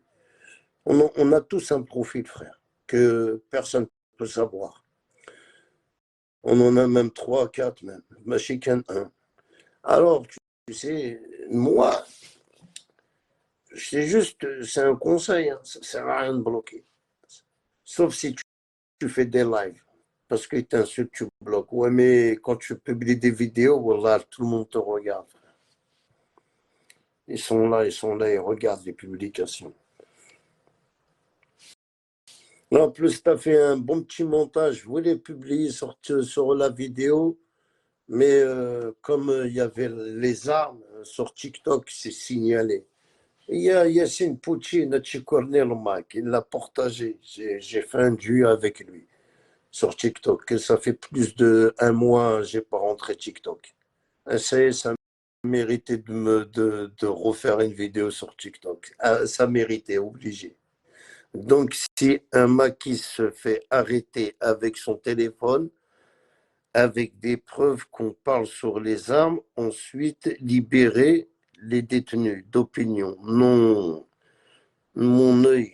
On a tous un profil, frère, que personne peut savoir. On en a même 3, 4 même, machine qu'un 1. Alors, tu sais, moi, c'est juste, c'est un conseil, hein, ça ne sert à rien de bloquer. Sauf si tu fais des lives. Parce que t'insultes, tu bloques. Ouais, mais quand tu publies des vidéos, voilà, tout le monde te regarde. Ils sont là, ils regardent les publications. En plus, tu as fait un bon petit montage. Je voulais publier sur la vidéo, mais comme il y avait les armes sur TikTok, c'est signalé. Il y a Yassine Poutine, il l'a partagé. J'ai fait un duo avec lui sur TikTok. Et ça fait plus d'1 mois, j'ai pas rentré TikTok. Ça méritait de refaire une vidéo sur TikTok. Ça méritait, obligé. Donc, si un maquis se fait arrêter avec son téléphone, avec des preuves qu'on parle sur les armes, ensuite libérer les détenus d'opinion. Non, mon œil.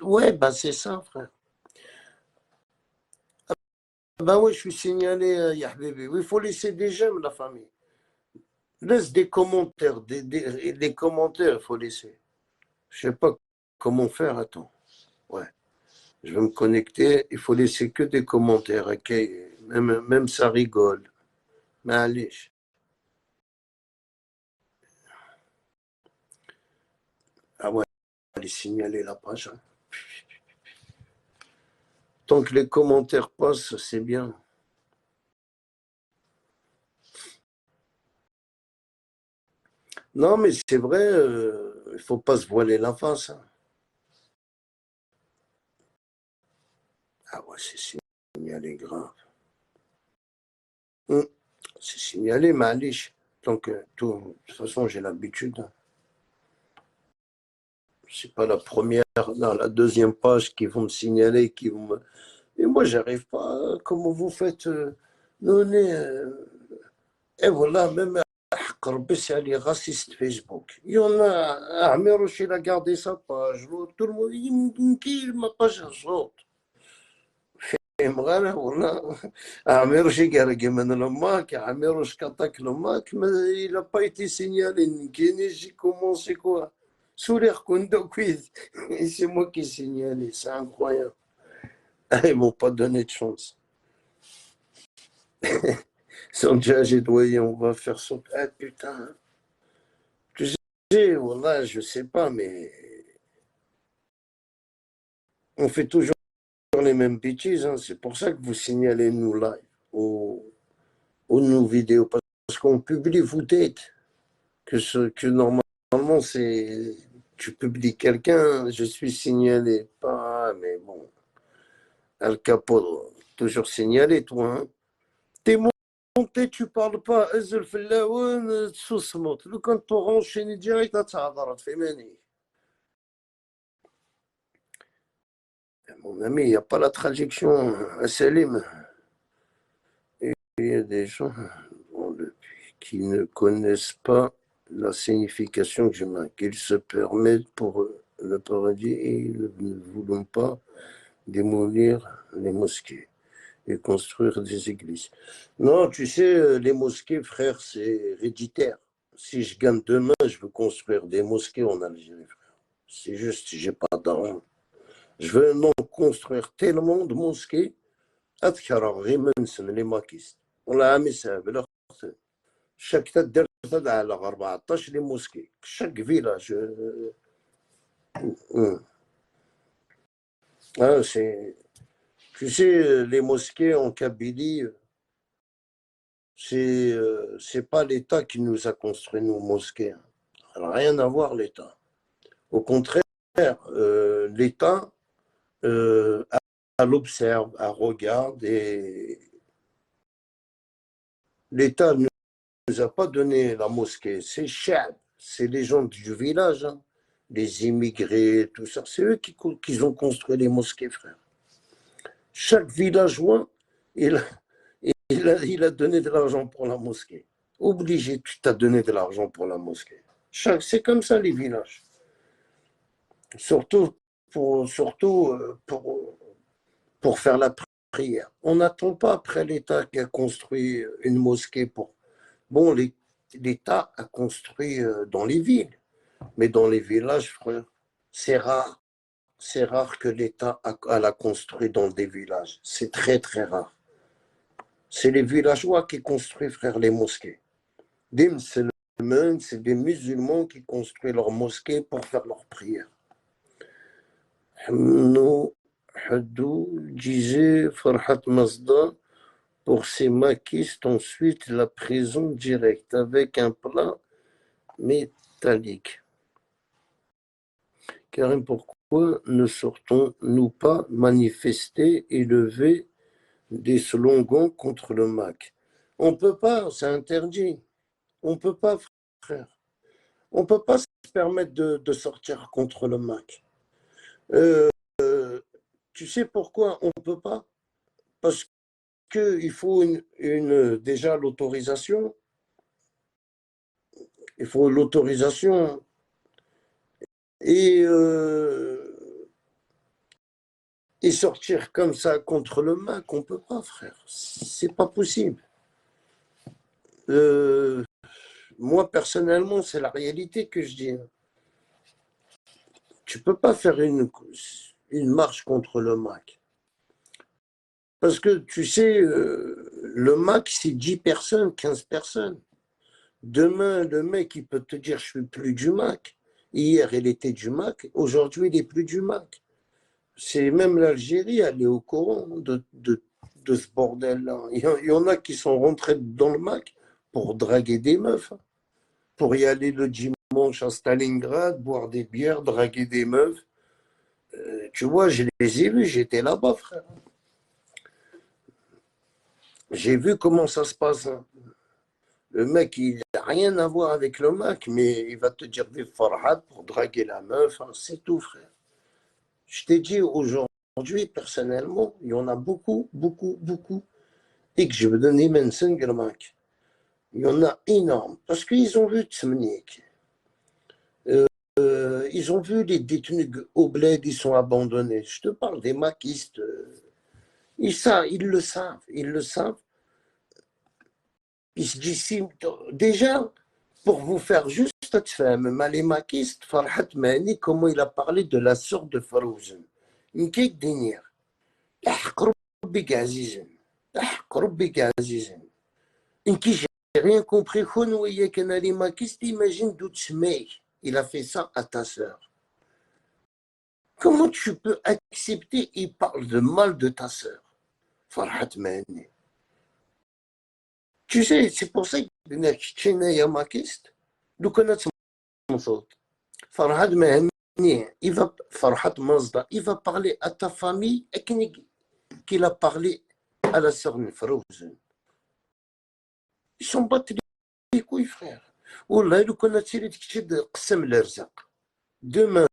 Ouais, bah c'est ça, frère. Ben oui, je suis signalé, ya habibi. Oui, il faut laisser des j'aime, la famille. Laisse des commentaires, des commentaires, il faut laisser. Je sais pas comment faire, attends. Ouais. Je vais me connecter, il faut laisser que des commentaires, ok? Même ça rigole. Mais allez. Ah ouais, allez signaler la page. Hein. Tant que les commentaires passent, c'est bien. Non, mais c'est vrai, il ne faut pas se voiler la face. Hein. Ah ouais, c'est signalé grave. C'est signalé, mais allez. Donc, de toute façon, j'ai l'habitude. Hein. C'est pas la première, non, la deuxième page qui vont me signaler, qui vont me... Et moi, j'arrive pas. Comment vous faites et voilà, même c'est les racistes Facebook. Il y en a, Amirouche, il a gardé sa page. Tout le monde, il ma page صوت. فاهم والله Amirouche قال من الماك Amirouche كاتاك الماك il n'a pas été signalé. J'ai commencé quoi? Sourire Kondo Quiz. Et c'est moi qui ai signalé, c'est incroyable. Ils m'ont pas donné de chance. Ils sont déjà gédoyés, on va faire ça. Ah putain. Tu sais, voilà, je sais pas, mais on fait toujours les mêmes bêtises. Hein. C'est pour ça que vous signalez nous live ou nos vidéos. Parce qu'on publie vous tête. Que normalement, c'est. Tu publies quelqu'un, je suis signalé. Pas, mais bon. Al Capo, toujours signalé, toi. Hein. T'es monté, tu parles pas. Ezel Fellaouen, sous-smot. Le quand tu enchaîné direct, tu as fait mani. Mon ami, il n'y a pas la traduction à Salim. Il y a des gens qui ne connaissent pas la signification que je mets, qu'ils se permettent pour le paradis et ils ne voulons pas démolir les mosquées et construire des églises. Non, tu sais, les mosquées, frère, c'est héréditaire. Si je gagne demain, je veux construire des mosquées en Algérie, frère. C'est juste, j'ai pas d'argent. Je veux non construire tellement de mosquées. أذكر غير من سنة لي ماكيست والله عامي سهل chaque تدير على 14 les mosquées chaque village ah, tu sais les mosquées en Kabylie c'est pas l'État qui nous a construit nos mosquées hein. Rien à voir l'État au contraire l'État elle observe, elle regarde et l'État ne nous a pas donné la mosquée, c'est Chad, c'est les gens du village, hein. Les immigrés, tout ça, c'est eux qui ont construit les mosquées, frère. Chaque villageois, il a donné de l'argent pour la mosquée. Obligé, tu t'as donné de l'argent pour la mosquée. C'est comme ça les villages. Surtout surtout pour faire la prière. On n'attend pas après l'État qui a construit une mosquée pour... Bon, l'État a construit dans les villes, mais dans les villages, frère, c'est rare. C'est rare que l'État a construit dans des villages. C'est très, très rare. C'est les villageois qui construisent, frère, les mosquées. Des musulmans, c'est des musulmans qui construisent leurs mosquées pour faire leurs prières. Nous, Hadou disait Farhat Mazda pour ces maquistes, ensuite la prison directe avec un plat métallique. Karim, pourquoi ne sortons-nous pas manifester et lever des slogans contre le MAC? On ne peut pas, c'est interdit. On ne peut pas, frère. On ne peut pas se permettre de sortir contre le MAC. Tu sais pourquoi on ne peut pas? Parce qu'il faut déjà l'autorisation. Il faut l'autorisation. Et sortir comme ça contre le MAC, on ne peut pas, frère. C'est pas possible. Moi, personnellement, c'est la réalité que je dis. Tu ne peux pas faire une marche contre le MAC. Parce que, tu sais, le MAC, c'est 10 personnes, 15 personnes. Demain, le mec, il peut te dire, je ne suis plus du MAC. Hier, il était du MAC. Aujourd'hui, il n'est plus du MAC. C'est même l'Algérie, elle est au courant de ce bordel-là. Il y en a qui sont rentrés dans le MAC pour draguer des meufs. Pour y aller le dimanche à Stalingrad, boire des bières, draguer des meufs. Tu vois, je les ai vus, j'étais là-bas, frère. J'ai vu comment ça se passe. Le mec, il n'a rien à voir avec le MAC, mais il va te dire des farhad pour draguer la meuf. C'est tout, frère. Je t'ai dit aujourd'hui, personnellement, il y en a beaucoup, beaucoup, beaucoup. Et que je veux donner Mensen Germac. Il y en a énorme. Parce qu'ils ont vu Tsmnik. Ils ont vu les détenus au bled, ils sont abandonnés. Je te parle des maquistes. Ils le savent. Ils le savent. Ils se disent, déjà, pour vous faire juste تفهم, les maquistes, Farhat Mani, comment il a parlé de la sœur de Farouzen. Nkek Denir. أحق ربك عزيزا. أحق ربك عزيزا. Inki, j'ai rien compris. Khonouye Kanali maquiste, imagine d'où il a fait ça à ta sœur. Comment tu peux accepter, il parle de mal de ta sœur, Farhat Mani. Tu sais, c'est pour ça que je maquiste. Nous connaissons mon faute. Farhat Mani, Farhat Mazda, il va parler à ta famille qu'il a parlé à la sœur de Farouzen. Ils sont battus les couilles, frère. Wallah, nous connaissons les qsam l'arzaq. Demain,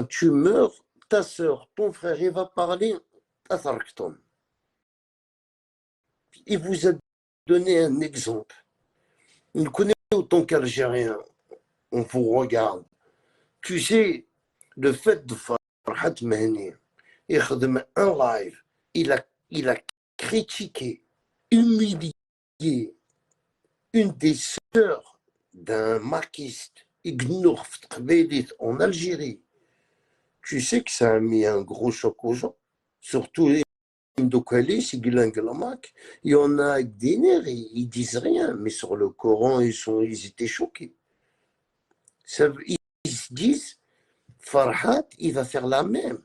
tu meurs, ta sœur, ton frère, il va parler à Tharkton. Il vous a donné un exemple. Nous connaissons autant qu'Algériens. On vous regarde. Tu sais, le fait de Farhat Mani, il a un live, il a critiqué, humilié une des sœurs d'un maquiste, Ignour en Algérie. Tu sais que ça a mis un gros choc aux gens, surtout les Mdokali, Sigilangalamac. Il y en a avec des nerfs, ils disent rien, mais sur le Coran, ils étaient choqués. Ils se disent, Farhat, il va faire la même.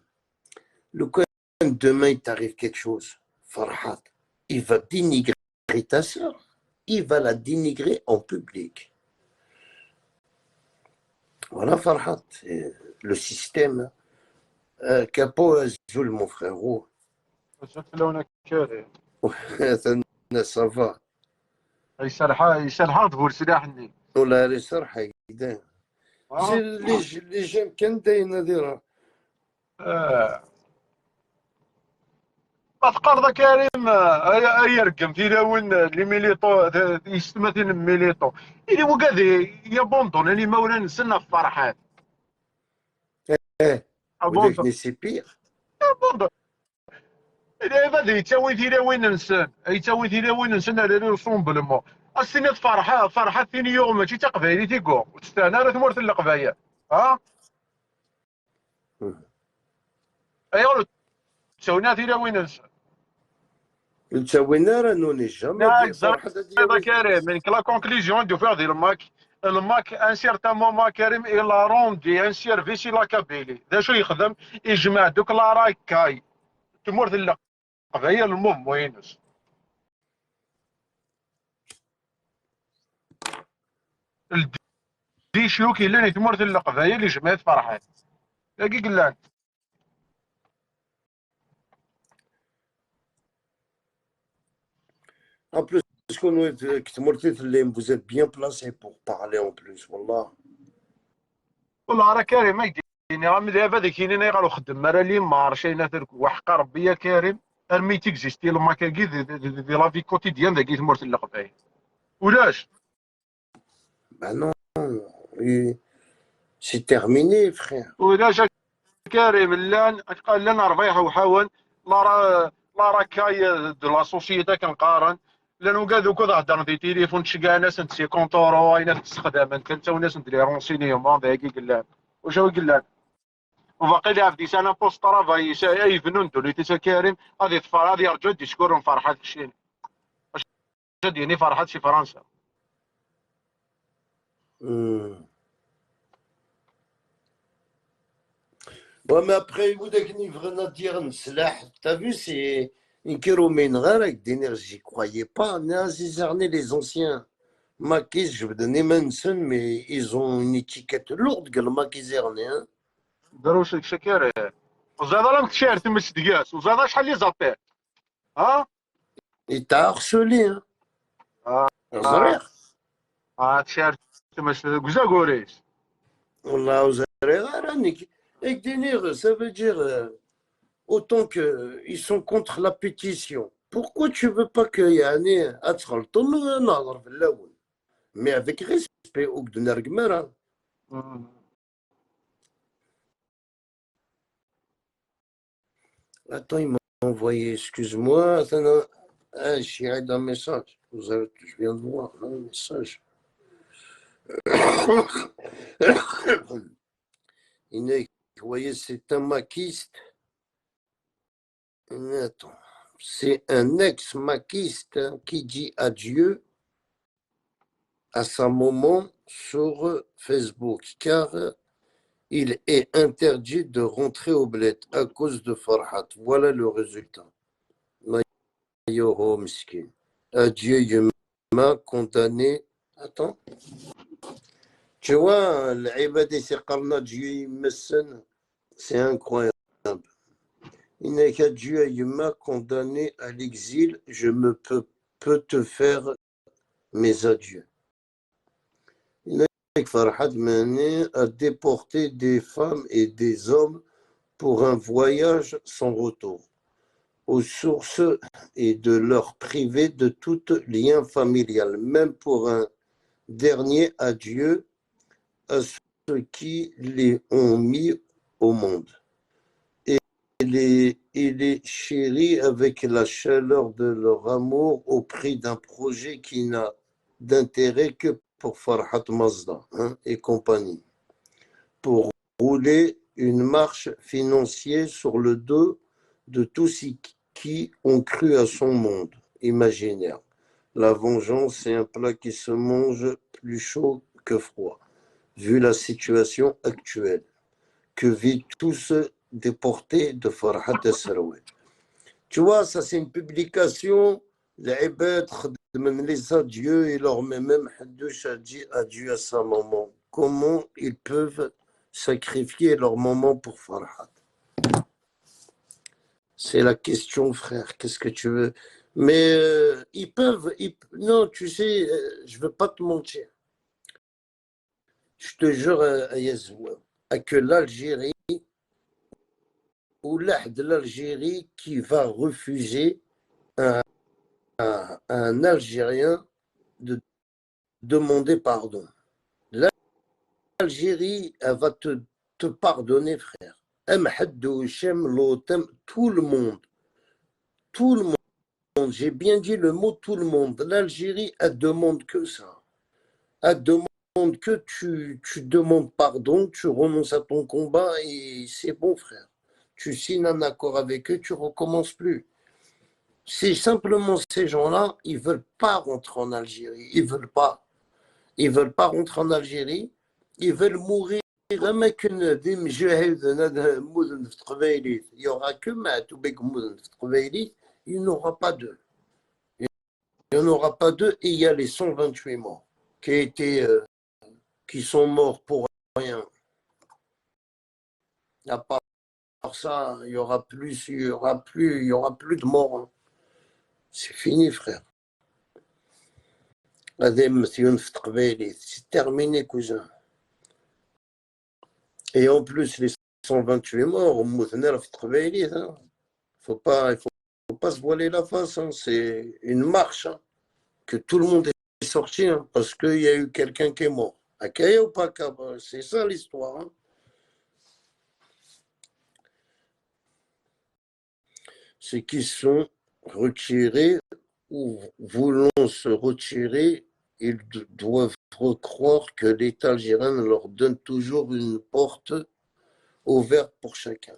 Le Coran, demain, il t'arrive quelque chose, Farhat, il va dénigrer ta sœur. Il va la dénigrer en public. Voilà, Farhat, le système. Capo Azul, mon frérot. Ça va. يسرحها تقول سلاحني. ولا رسر حيدان. Les gens كان داين ديرها. ما تقرض كريم يرقم في داون لي ميليطو يستمثل ميليطو اللي وقاد يا بوندون اللي مولا نسنا في فرحات. ولكن سي بير. هذا يتساوي تيلاوين نسن يتساوي تيلاوين نسن على السومبلمون السنة فرحة ثاني يوم ماشي تقبايلي تيكو وتستانا راه تمورت القبايل ها ايوا تساوينا تيلاوين نسن تساوينا راه نوني جامي ناك فرحة هذا كريم من كلا كونكليزيون دو فيغ ديال الماك ان سيرتان مومون كريم الى روندي ان سيرفيسي لا كابيلي دا شو يخدم يجمع دوك لا راكاي تمورت القبايل المهم وينس ديشيو كاين اللي تمورت القبايل اللي جمعت فرحات كي قلان En plus, vous êtes bien placé pour parler en plus, والله. والله راه كريم ما يديني راه من دابا كاينين يغالو خدم راه لي مارشينا ترك وحق ربي يا كريم ارمي تيكزيستي لما كاكي دي لا في كوتيديان داكي تمورت القبايل ولاش Bah non, c'est terminé, frère. ولاش كريم لان ربيح وحاول لا راه كاي دو لا سوسيتي كنقارن لانه كاع دوك هضر دي تليفون تشكى ناس انت 50 اورو اين تستخدم انت تا وناس ندير رونسينيومون باقي قلان واش هو قلان وباقي لها في سنه بوست طرافاي اي فنون دوليتي كريم هذه طفال هذه رجعوا يشكرهم فرحات الشين واش ديني فرحات شي فرنسا Ouais, mais après, vous avez dit t'as vu, c'est une kéromène rare avec d'énergie. J'y croyais pas. Les anciens maquis, je vais donner Manson, mais ils ont une étiquette lourde que le maquis hein. داروش شكر وزاد راه متشار تما تدقاس وزاد شحال لي زابيل ها Il t'a harcelé, hein. Zrère. تشار تما كزاكوريس Wallah, Zrère, avec d'énergie, ça veut dire autant qu'ils sont contre la pétition. Pourquoi tu veux pas qu'il y ait un mais avec respect au Gdunargmara. Attends, il m'a envoyé, excuse-moi, attends, je suis dans un message. Je viens de voir un message. Vous voyez, c'est un maquiste. Attends, c'est un ex-maquiste qui dit adieu à sa maman sur Facebook, car il est interdit de rentrer au bled à cause de Farhat. Voilà le résultat. Adieu, Yuma, condamné. Attends. Tu vois, c'est incroyable. Il n'est qu'adieu, Yuma, condamné à l'exil. Je me peux te faire mes adieux. Farhad Mané a déporté des femmes et des hommes pour un voyage sans retour aux sources et de leur priver de tout lien familial, même pour un dernier adieu à ceux qui les ont mis au monde. Et les chérit avec la chaleur de leur amour au prix d'un projet qui n'a d'intérêt que pour Farhat Mazda et compagnie, pour rouler une marche financière sur le dos de tous ceux qui ont cru à son monde imaginaire. La vengeance est un plat qui se mange plus chaud que froid, vu la situation actuelle que vivent tous déportés de Farhat Esraoui. Tu vois, ça c'est une publication, les adieux, et leur même Haddouche a dit adieu à sa maman. Comment ils peuvent sacrifier leur maman pour Farhat? C'est la question, frère. Qu'est-ce que tu veux? Mais ils peuvent. Non, tu sais, je ne veux pas te mentir. Je te jure, que l'Algérie, ou l'Ahd de l'Algérie qui va refuser à un Algérien de demander pardon. L'Algérie, elle va te pardonner, frère. Amhadou, Hichem, Lotem, tout le monde, j'ai bien dit le mot tout le monde. L'Algérie, elle demande que ça. Elle demande que tu demandes pardon, tu renonces à ton combat et c'est bon, frère. Tu signes un accord avec eux, tu recommences plus. C'est simplement ces gens-là, ils veulent pas rentrer en Algérie. Ils veulent pas. Ils veulent pas rentrer en Algérie. Ils veulent mourir. Il n'y aura que il n'y aura pas d'eux. Il n'y en aura pas d'eux et il y a les 128 morts qui sont morts pour rien. À part ça, il y aura plus de morts. Hein. C'est fini, frère. C'est terminé, cousin. Et en plus, les 128 morts, au hein. Faut pas se voiler la face. Hein. C'est une marche hein, que tout le monde est sorti hein, parce qu'il y a eu quelqu'un qui est mort. Akaya ou pas Kaba, c'est ça l'histoire. Hein. C'est qu'ils sont retirés ou voulant se retirer, ils doivent croire que l'État algérien leur donne toujours une porte ouverte pour chacun.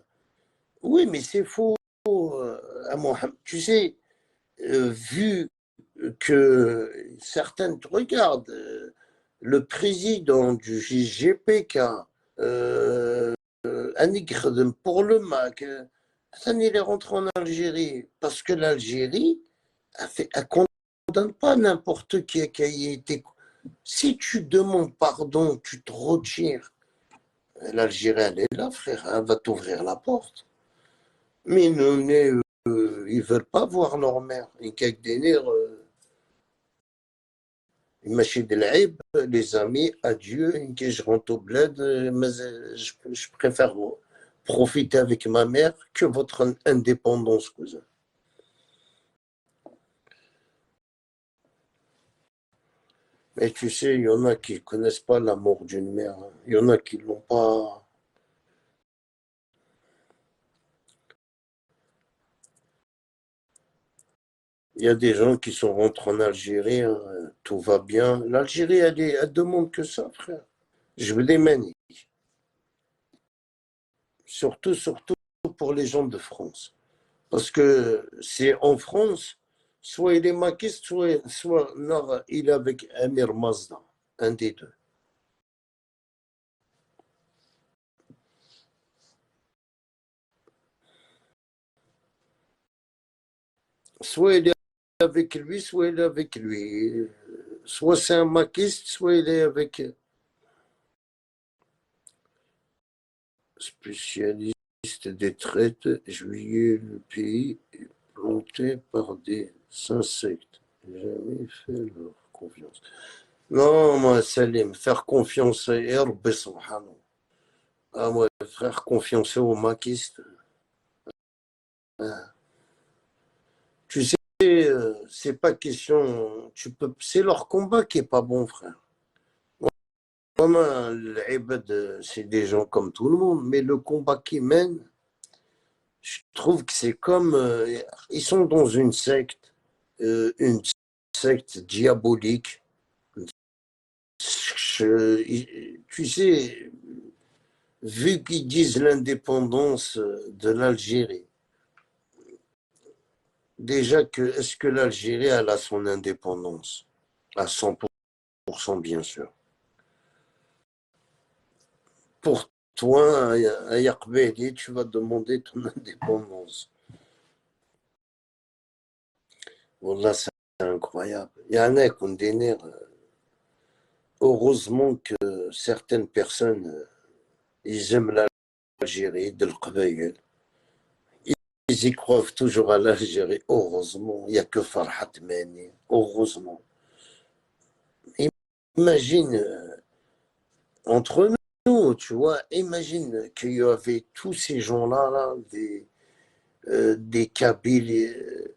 Oui, mais c'est faux, Mohamed. Tu sais, vu que certains te regardent, le président du JGPK, Annick Khadem pour le MAC, il est rentré en Algérie parce que l'Algérie elle condamne pas n'importe qui a été. Si tu demandes pardon, tu te retires. L'Algérie, elle est là, frère, elle va t'ouvrir la porte. Mais ils veulent pas voir leur mère. Les amis, adieu, je rentre au bled, mais je préfère profiter avec ma mère que votre indépendance, cousin. Mais tu sais, il y en a qui ne connaissent pas la mort d'une mère. Il y en a qui ne l'ont pas. Il y a des gens qui sont rentrés en Algérie, hein, tout va bien. L'Algérie, elle demande que ça, frère. Je me démanie. Surtout pour les gens de France. Parce que c'est en France, soit il est maquiste, soit non, il est avec Amir Mazda, un des deux. Soit il est avec lui, soit il est avec lui. Soit c'est un maquiste, soit il est avec spécialiste des traites. Juillet, le pays est planté par des insectes. Jamais fait leur confiance. Non, moi, Salim, faire confiance à Rabbi subhanahu. Ah, moi, faire confiance aux maquistes. Ah. Tu sais, c'est pas question. C'est leur combat qui est pas bon, frère. C'est des gens comme tout le monde, mais le combat qu'ils mènent, je trouve que c'est comme. Ils sont dans une secte diabolique. Tu sais, vu qu'ils disent l'indépendance de l'Algérie, déjà, est-ce que l'Algérie elle a son indépendance? À 100%, bien sûr. Pour toi, à Yaqbeli, tu vas demander ton indépendance. Voilà, c'est incroyable. Il y en a qui ont des nerfs. Heureusement que certaines personnes, ils aiment l'Algérie, de l'Qbaïl. Ils y croient toujours à l'Algérie. Heureusement, il n'y a que Farhat Mani. Heureusement. Imagine, entre nous, tu vois, imagine qu'il y avait tous ces gens-là, là, des Kabyles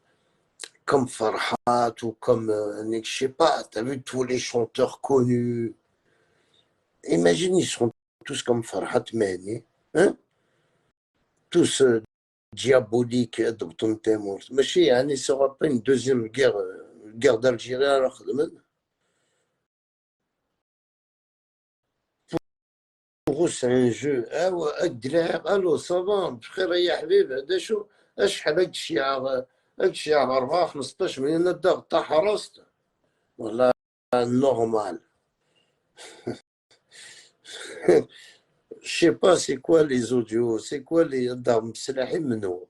comme Farhat ou comme, je sais pas, tu as vu tous les chanteurs connus. Imagine, ils sont tous comme Farhat Mani. Hein? tous diaboliques. Mais il ne sera pas une deuxième guerre d'Algérie à la خدمة. Pour eux, c'est un jeu. Ah ouais, الدلاع الو صافا بخير يا حبيبي هذا شو اشحال هاك الشيعة 4 15 مليون الدغ تاع حرست والله normal. Je sais pas c'est quoi les audios, c'est quoi les darmes مسلاحين منو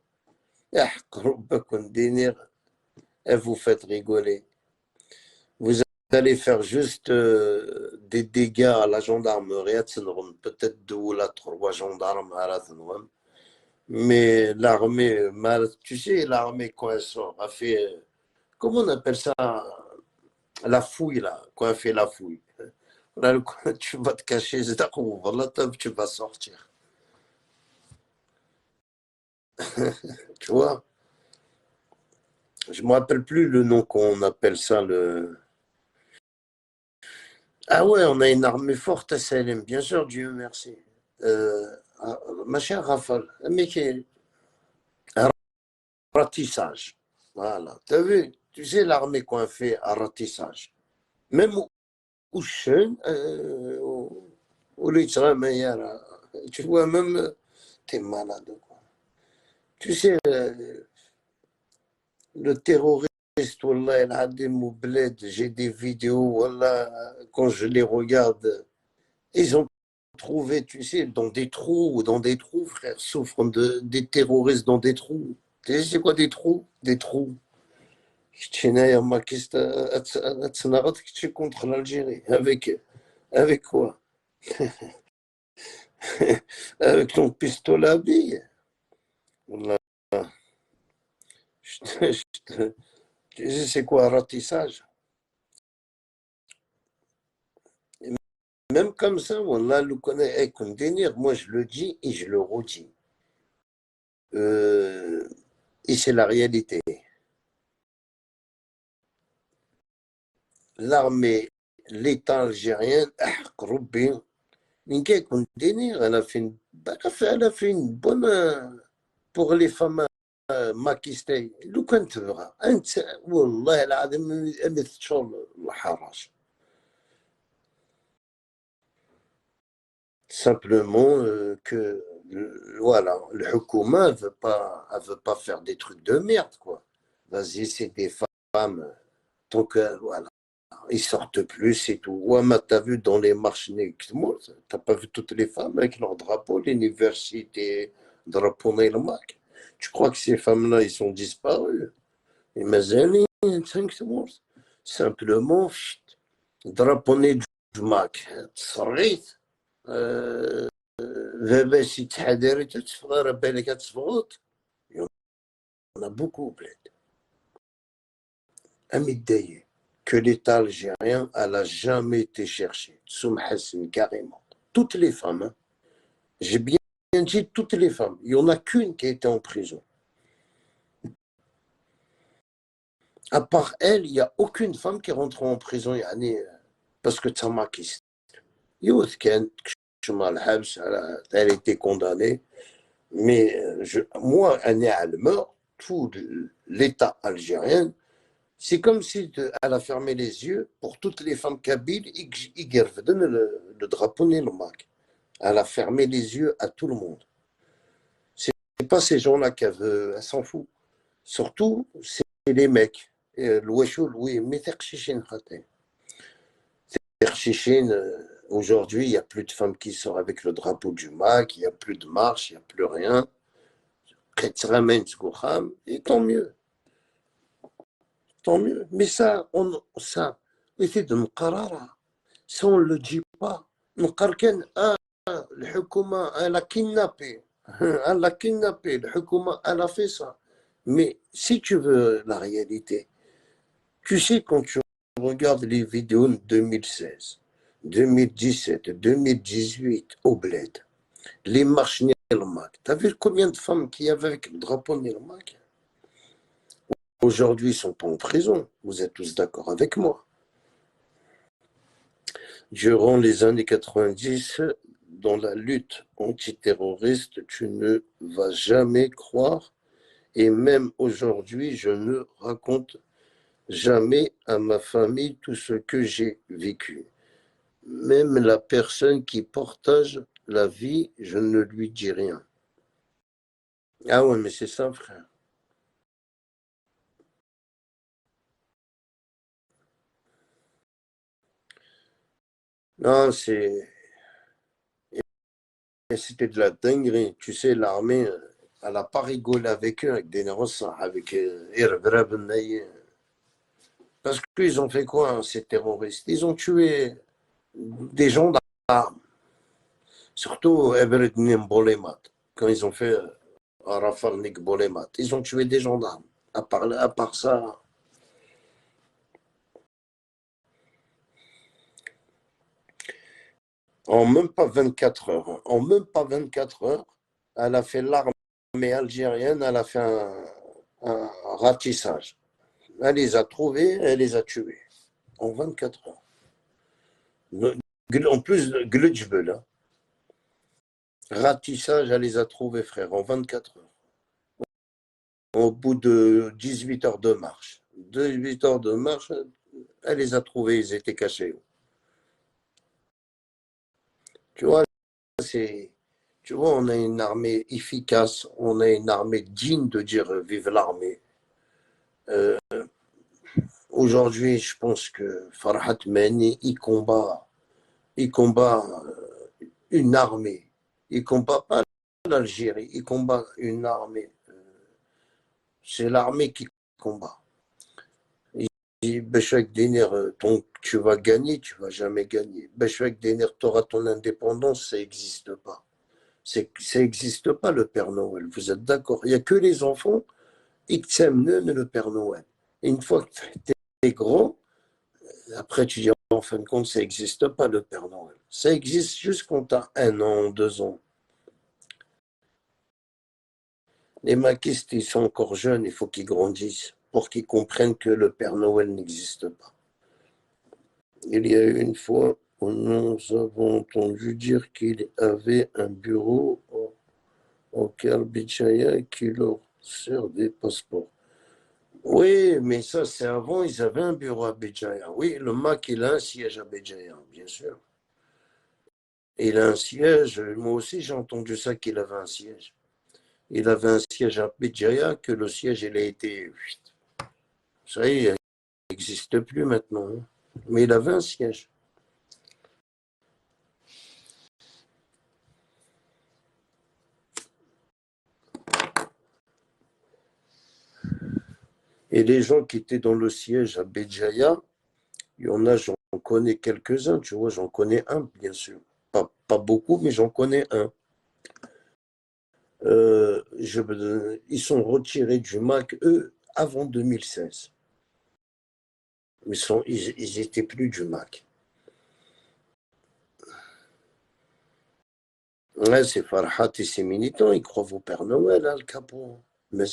يحق ربكم دينير et vous faites rigoler. Vous allez faire juste des dégâts à la gendarmerie, peut-être 2 ou 3 gendarmes à la Tnouam. Mais l'armée, tu sais, l'armée quand elle sort, a fait, comment on appelle ça, la fouille là, quand elle fait la fouille. Là, tu vas te cacher, voilà, tu vas sortir. Tu vois, je me rappelle plus le nom qu'on appelle ça, le... Ah ouais, on a une armée forte à Salem, bien sûr, Dieu merci. Ma chère Rafale, mais qui est un ratissage. Voilà, t'as vu, tu sais l'armée qu'on fait un ratissage. Même au chêne, au litre, tu vois, même, t'es malade, quoi. Tu sais, le terroriste, wallah, il a des mots bled, j'ai des vidéos, wallah, quand je les regarde, ils ont trouvé, tu sais, dans des trous, frère, souffrent des terroristes dans des trous. Tu sais, c'est quoi des trous? Des trous. Contre l'Algérie. Avec quoi? Avec ton pistolet à billes. Wallah. Tu sais, c'est quoi un ratissage? Même comme ça, wallah, le connaît, comme délire, moi je le dis et je le redis. Et c'est la réalité. L'armée, l'État algérien, elle a fait une bonne pour les femmes ماكيستي لو كان تبغى انت والله العظيم مثل شغل الحراش. Simplement que voilà, le Hukuma veut pas faire des trucs de merde, quoi. Vas-y, c'est des femmes, donc voilà, ils sortent plus et tout. Ouais, mais t'as vu dans les marches, t'as pas vu toutes les femmes avec leur drapeau, l'université, drapeau Mac. Tu crois que ces femmes-là, ils sont disparus? Et Mazani, simplement, drapeau du Mac, صريت دابا شي تحضيري تتفغر بالك تفغط. On a beaucoup bled. Amidaye, que l'État algérien n'a jamais été cherché. Soum Hassan, carrément. Toutes les femmes, hein. J'ai bien dit toutes les femmes. Il n'y en a qu'une qui a été en prison. À part elle, il n'y a aucune femme qui rentre en prison, parce que ça m'a quitté. Elle a été condamnée. Mais moi, elle meurt, tout l'État algérien, c'est comme si elle a fermé les yeux pour toutes les femmes kabyles et le drapeau Nilmak. Elle a fermé les yeux à tout le monde. C'est pas ces gens-là elle s'en fout. Surtout, c'est les mecs. Le Wechoul, oui, mais aujourd'hui, il n'y a plus de femmes qui sortent avec le drapeau du MAC, il n'y a plus de marche, il n'y a plus rien. Et tant mieux. Tant mieux. Mais ça, ça on ne le dit pas. Le Hukuma, elle a kidnappé. Elle a kidnappé. Le Hukuma, elle a fait ça. Mais si tu veux la réalité, tu sais, quand tu regardes les vidéos de 2016, 2017, 2018 au Bled, les marches Nilmak, tu as vu combien de femmes qu'il y avait avec le drapeau Nilmak? Aujourd'hui, ils ne sont pas en prison. Vous êtes tous d'accord avec moi. Durant les années 90, dans la lutte antiterroriste, tu ne vas jamais croire. Et même aujourd'hui, je ne raconte jamais à ma famille tout ce que j'ai vécu. Même la personne qui partage la vie, je ne lui dis rien. Ah ouais, mais c'est ça, frère. Non, c'était de la dinguerie. Tu sais, l'armée, elle n'a pas rigolé avec eux, avec des Rossa, avec Irbrab Naye. Parce qu'ils ont fait quoi, hein, ces terroristes? Ils ont tué des gendarmes, surtout Ebrednim Bolemat, quand ils ont fait Arafarnik Bolemat. Ils ont tué des gendarmes. À part ça, en même pas 24 heures, hein, en même pas 24 heures, elle a fait l'armée algérienne, elle a fait un ratissage. Elle les a trouvés, elle les a tués en 24 heures. En plus, Glutchbel, hein. Ratissage, elle les a trouvés, frère, en 24 heures. Au bout de 18 heures de marche. 18 heures de marche, elle les a trouvés, ils étaient cachés. Tu vois, on a une armée efficace, on a une armée digne de dire vive l'armée. Aujourd'hui, je pense que Farhat Meni, il combat une armée. Il combat pas l'Algérie, il combat une armée. C'est l'armée qui combat. Il dit, Bechak Denir, tu vas gagner, tu vas jamais gagner. Bechak Denir, tu auras ton indépendance, ça n'existe pas. Ça n'existe pas le Père Noël, vous êtes d'accord? Il n'y a que les enfants, ils t'aiment le Père Noël. Et une fois que tu es gros, après tu dis, en fin de compte, ça n'existe pas le Père Noël. Ça existe juste quand tu as 1 an, 2 ans. Les maquistes, ils sont encore jeunes, il faut qu'ils grandissent pour qu'ils comprennent que le Père Noël n'existe pas. Il y a eu une fois où nous avons entendu dire qu'il avait un bureau au Kerbichaya qui leur sert des passeports. Oui, mais ça, c'est avant, ils avaient un bureau à Béjaïa. Oui, le MAC, il a un siège à Béjaïa, bien sûr. Il a un siège, moi aussi j'ai entendu ça qu'il avait un siège. Il avait un siège à Béjaïa, que le siège, il a été... Ça y est, il n'existe plus maintenant. Hein. Mais il avait un siège. Et les gens qui étaient dans le siège à Béjaïa, il y en a, j'en connais quelques-uns, tu vois, j'en connais un, bien sûr. Pas beaucoup, mais j'en connais un. Ils sont retirés du MAC, eux, avant 2016. Ils étaient plus du MAC. Ouais, c'est Farhat et ses militants, ils croient au Père Noël, hein, le capot. Mais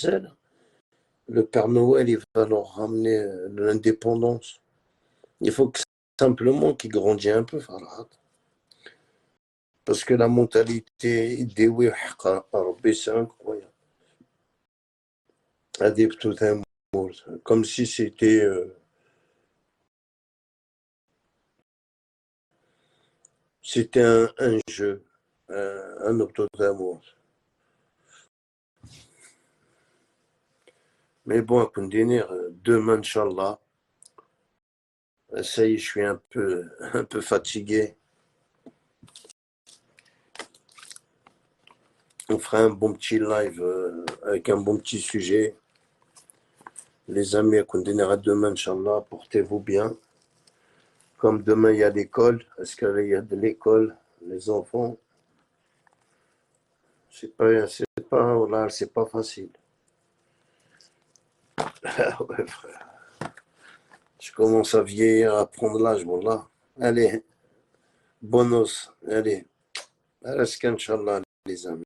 le Père Noël, il va leur ramener l'indépendance. Il faut simplement qu'ils grandissent un peu, Farhat. Parce que la mentalité des c'est incroyable. Comme si c'était un jeu, un octobre d'amour. Mais bon, à continuer, demain, Inch'Allah, ça y est, je suis un peu fatigué. On fera un bon petit live avec un bon petit sujet. Les amis, à continuer demain, Inch'Allah, portez-vous bien. Comme demain, il y a l'école, est-ce qu'il y a de l'école, les enfants? C'est pas facile. Ouais, frère. Je commence à vieillir, à prendre l'âge, voilà. Allez, bonus, allez. Reste qu'Inch'Allah, les amis.